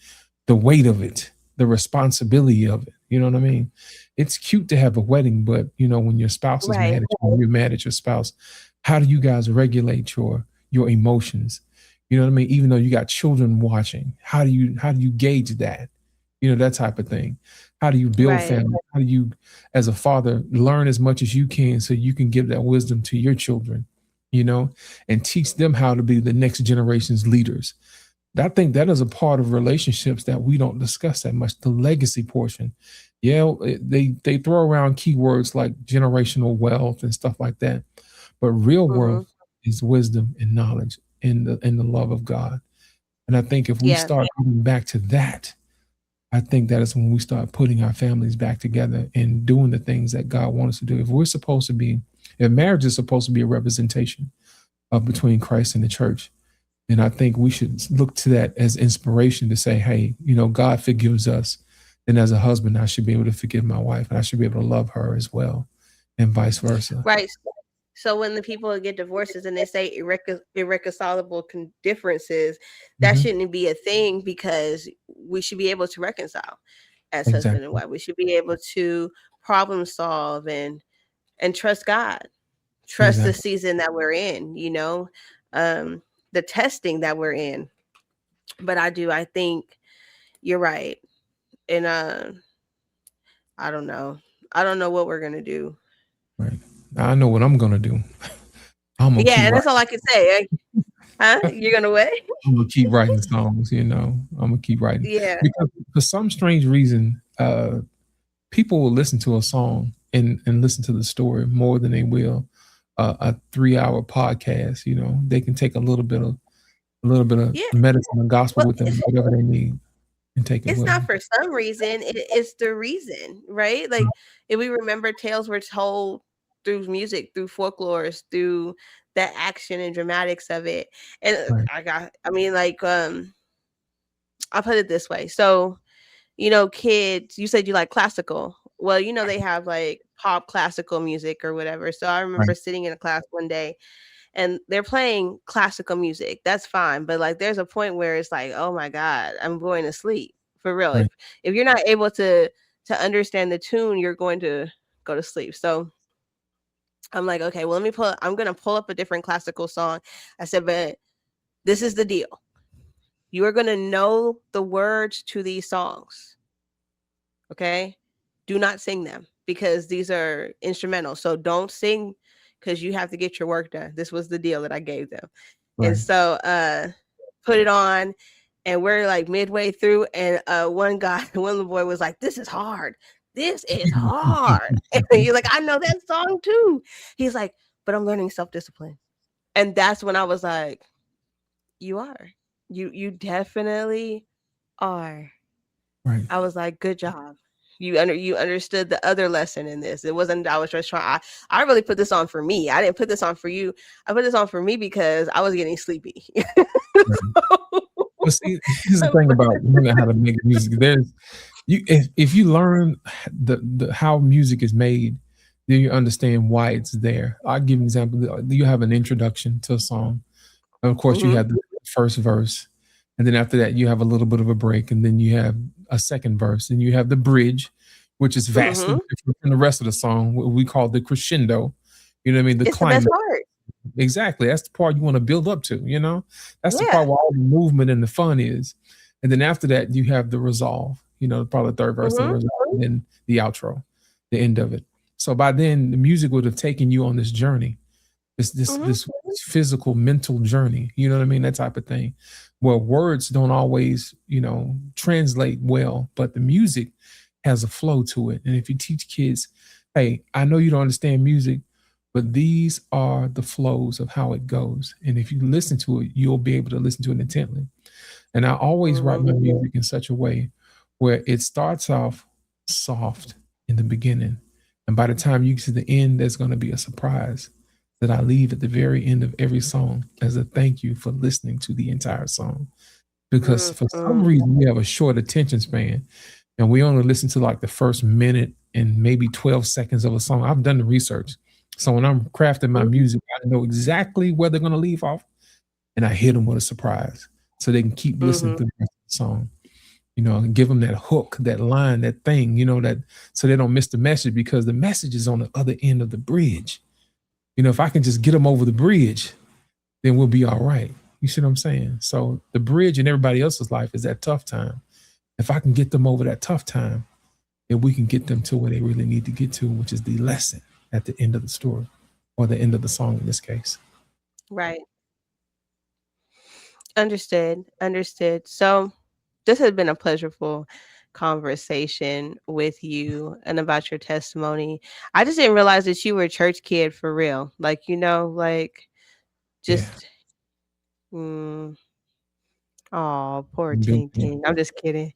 the weight of it, the responsibility of it. You know what I mean? It's cute to have a wedding, but when your spouse is Right. mad at you, when you're mad at your spouse, how do you guys regulate your emotions? You know what I mean? Even though you got children watching, how do you gauge that? That type of thing. How do you build Right. family? How do you, as a father, learn as much as you can so you can give that wisdom to your children, and teach them how to be the next generation's leaders? I think that is a part of relationships that we don't discuss that much. The legacy portion, yeah, they throw around keywords like generational wealth and stuff like that, but real Mm-hmm. wealth is wisdom and knowledge and the love of God. And I think if we Yeah. start going back to that, I think that is when we start putting our families back together and doing the things that God wants us to do. If marriage is supposed to be a representation of between Christ and the church, and I think we should look to that as inspiration to say, hey, God forgives us. And as a husband, I should be able to forgive my wife, and I should be able to love her as well, and vice versa. Right. So when the people get divorces and they say irreconcilable differences, that Hmm. shouldn't be a thing, because we should be able to reconcile as husband and Exactly. wife. We should be able to problem solve and trust God, trust the Exactly. season that we're in, the testing that we're in. But I think you're right. And I don't know. I don't know what we're gonna do. Right. I know what I'm gonna do. I'm gonna Yeah, keep and that's writing. all I can say. Huh? You're gonna what? I'm gonna keep writing songs. I'm gonna keep writing, Yeah. because for some strange reason, people will listen to a song and listen to the story more than they will a 3-hour podcast. They can take a little bit of Yeah. medicine and gospel Well, with them, whatever they need, and take it it's with not them. for some reason. It's the reason, right? Like, if we remember, tales were told through music, through folklores, through the action and dramatics of it. And Right. I mean, like, I'll put it this way. So kids, you said you like classical. Well, they have like pop classical music or whatever. So I remember Right. sitting in a class one day and they're playing classical music. That's fine. But like there's a point where it's like, oh my God, I'm going to sleep. For real. Right. If you're not able to understand the tune, you're going to go to sleep. So I'm like, okay, well, I'm gonna pull up a different classical song. I said, but this is the deal. You are gonna know the words to these songs. Okay? Do not sing them because these are instrumental. So don't sing because you have to get your work done. This was the deal that I gave them. Right. And so put it on and we're like midway through and one little boy was like, this is hard. This is hard. And you're like, I know that song too. He's like, but I'm learning self-discipline. And that's when I was like, you are. You definitely are. Right. I was like, good job. You understood the other lesson in this. It wasn't I was just trying. I really put this on for me. I didn't put this on for you. I put this on for me because I was getting sleepy. Well, see, here's the thing about learning how to make music. If you learn the how music is made, then you understand why it's there. I'll give you an example. You have an introduction to a song. And of course, you have the first verse. And then after that, you have a little bit of a break. And then you have a second verse. And you have the bridge, which is vastly different from the rest of the song. What we call the crescendo. You know what I mean? The climax. The best part. Exactly. That's the part you want to build up to, That's the part where all the movement and the fun is. And then after that, you have the resolve, probably the third verse, the resolve, and then the outro, the end of it. So by then, the music would have taken you on this journey, this physical, mental journey, you know what I mean? That type of thing. Well, words don't always, translate well, but the music has a flow to it. And if you teach kids, hey, I know you don't understand music, but these are the flows of how it goes. And if you listen to it, you'll be able to listen to it intently. And I always write my music in such a way where it starts off soft in the beginning. And by the time you get to the end, there's going to be a surprise that I leave at the very end of every song as a thank you for listening to the entire song. Because for some reason, we have a short attention span and we only listen to like the first minute and maybe 12 seconds of a song. I've done the research. So when I'm crafting my music, I know exactly where they're going to leave off and I hit them with a surprise so they can keep listening to the rest of the song, and give them that hook, that line, that thing, that so they don't miss the message because the message is on the other end of the bridge. If I can just get them over the bridge, then we'll be all right. You see what I'm saying? So the bridge in everybody else's life is that tough time. If I can get them over that tough time, then we can get them to where they really need to get to, which is the lesson at the end of the story or the end of the song in this case. Right. Understood. So this has been a pleasurable conversation with you and about your testimony. I just didn't realize that you were a church kid for real. Like, just, oh, poor Tintin. I'm just kidding.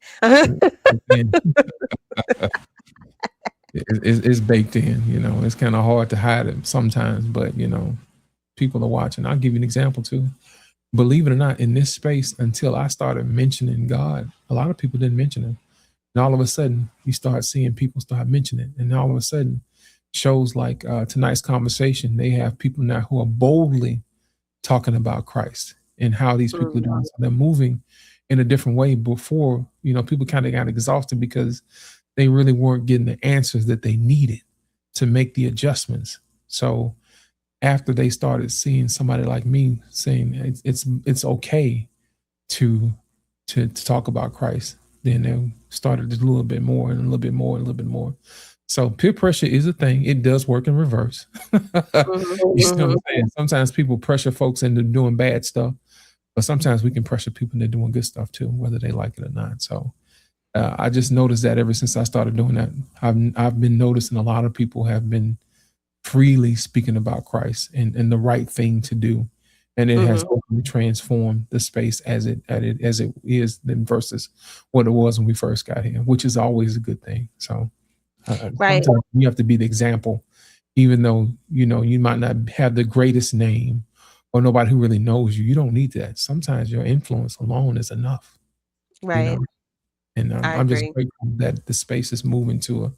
It's baked in, it's kind of hard to hide it sometimes, but, people are watching. I'll give you an example too. Believe it or not, in this space, until I started mentioning God, a lot of people didn't mention him. And all of a sudden, you start seeing people start mentioning it. And all of a sudden, shows like tonight's conversation, they have people now who are boldly talking about Christ and how these people are doing. So they're moving in a different way. Before, people kind of got exhausted because they really weren't getting the answers that they needed to make the adjustments. So after they started seeing somebody like me saying it's okay to talk about Christ, then they started a little bit more and a little bit more and a little bit more. So peer pressure is a thing. It does work in reverse. You see what I'm saying? Sometimes people pressure folks into doing bad stuff, but sometimes we can pressure people into doing good stuff too, whether they like it or not. So I just noticed that ever since I started doing that, I've been noticing a lot of people have been freely speaking about Christ and the right thing to do. And it has totally transformed the space as it is then versus what it was when we first got here, which is always a good thing. So right. Sometimes you have to be the example, even though, you might not have the greatest name or nobody who really knows you. You don't need that. Sometimes your influence alone is enough. Right. And I I'm just agree. grateful that the space is moving to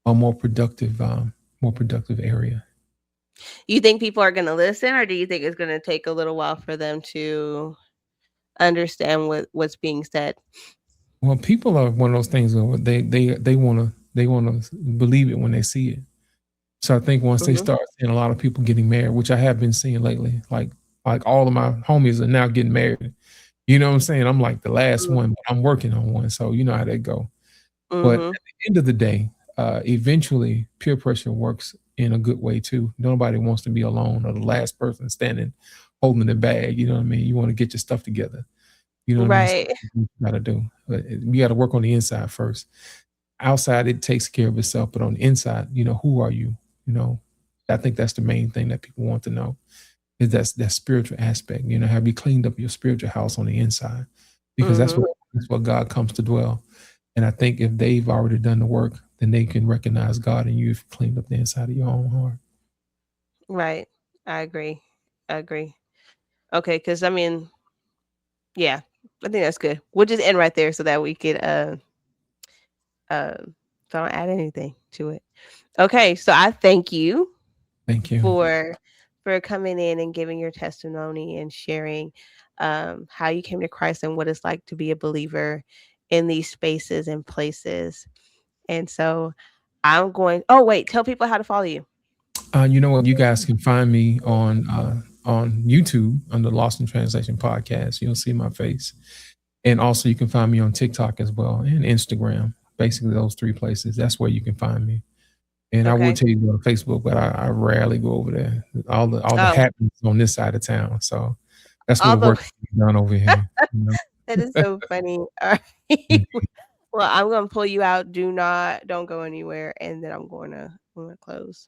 a more productive area. You think people are going to listen, or do you think it's going to take a little while for them to understand what's being said? Well, people are one of those things where they want to believe it when they see it. So I think once they Hmm. start seeing a lot of people getting married, which I have been seeing lately, like all of my homies are now getting married. You know what I'm saying? I'm like the last one, but I'm working on one. So you know how that go. But at Hmm. the end of the day, eventually peer pressure works in a good way too. Nobody wants to be alone or the last person standing holding the bag. You know what I mean? You want to get your stuff together. You know what I mean? So Right. that's what you got to do. But you got to work on the inside first. Outside, it takes care of itself, but on the inside, who are you? You know, I think that's the main thing that people want to know is that spiritual aspect. Have you cleaned up your spiritual house on the inside? Because that's Hmm. what God comes to dwell. And I think if they've already done the work, then they can recognize God in you if you cleaned up the inside of your own heart. Right. I agree. I agree. Okay, because I mean, yeah, I think that's good. We'll just end right there so that we could uh don't add anything to it. Okay, so I thank you Thank you. for coming in and giving your testimony and sharing how you came to Christ and what it's like to be a believer in these spaces and places. And so I'm going. Oh wait, tell people how to follow you. You know what? You guys can find me on YouTube under Lost in Translation podcast. You'll see my face, and also you can find me on TikTok as well and Instagram. Basically, those three places. That's where you can find me. And I would Okay. tell you to go to Facebook, but I rarely go over there. All the Oh, happenings on this side of town, so that's where the although work is done over here. that is so funny. All right. Well, I'm gonna pull you out. Don't go anywhere, and then I'm gonna close.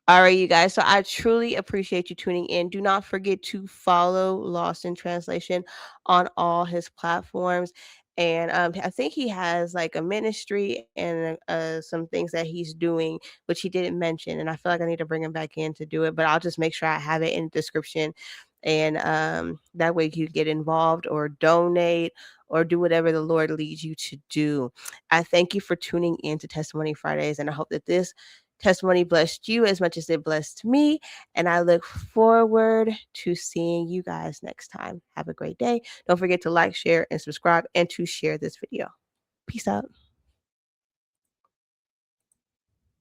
All right, you guys. So I truly appreciate you tuning in. Do not forget to follow Lost in Translation on all his platforms. And I think he has like a ministry and some things that he's doing, which he didn't mention. And I feel like I need to bring him back in to do it, but I'll just make sure I have it in the description. And that way you get involved or donate or do whatever the Lord leads you to do. I thank you for tuning in to Testimony Fridays. And I hope that this testimony blessed you as much as it blessed me. And I look forward to seeing you guys next time. Have a great day. Don't forget to like, share, and subscribe, and to share this video. Peace out.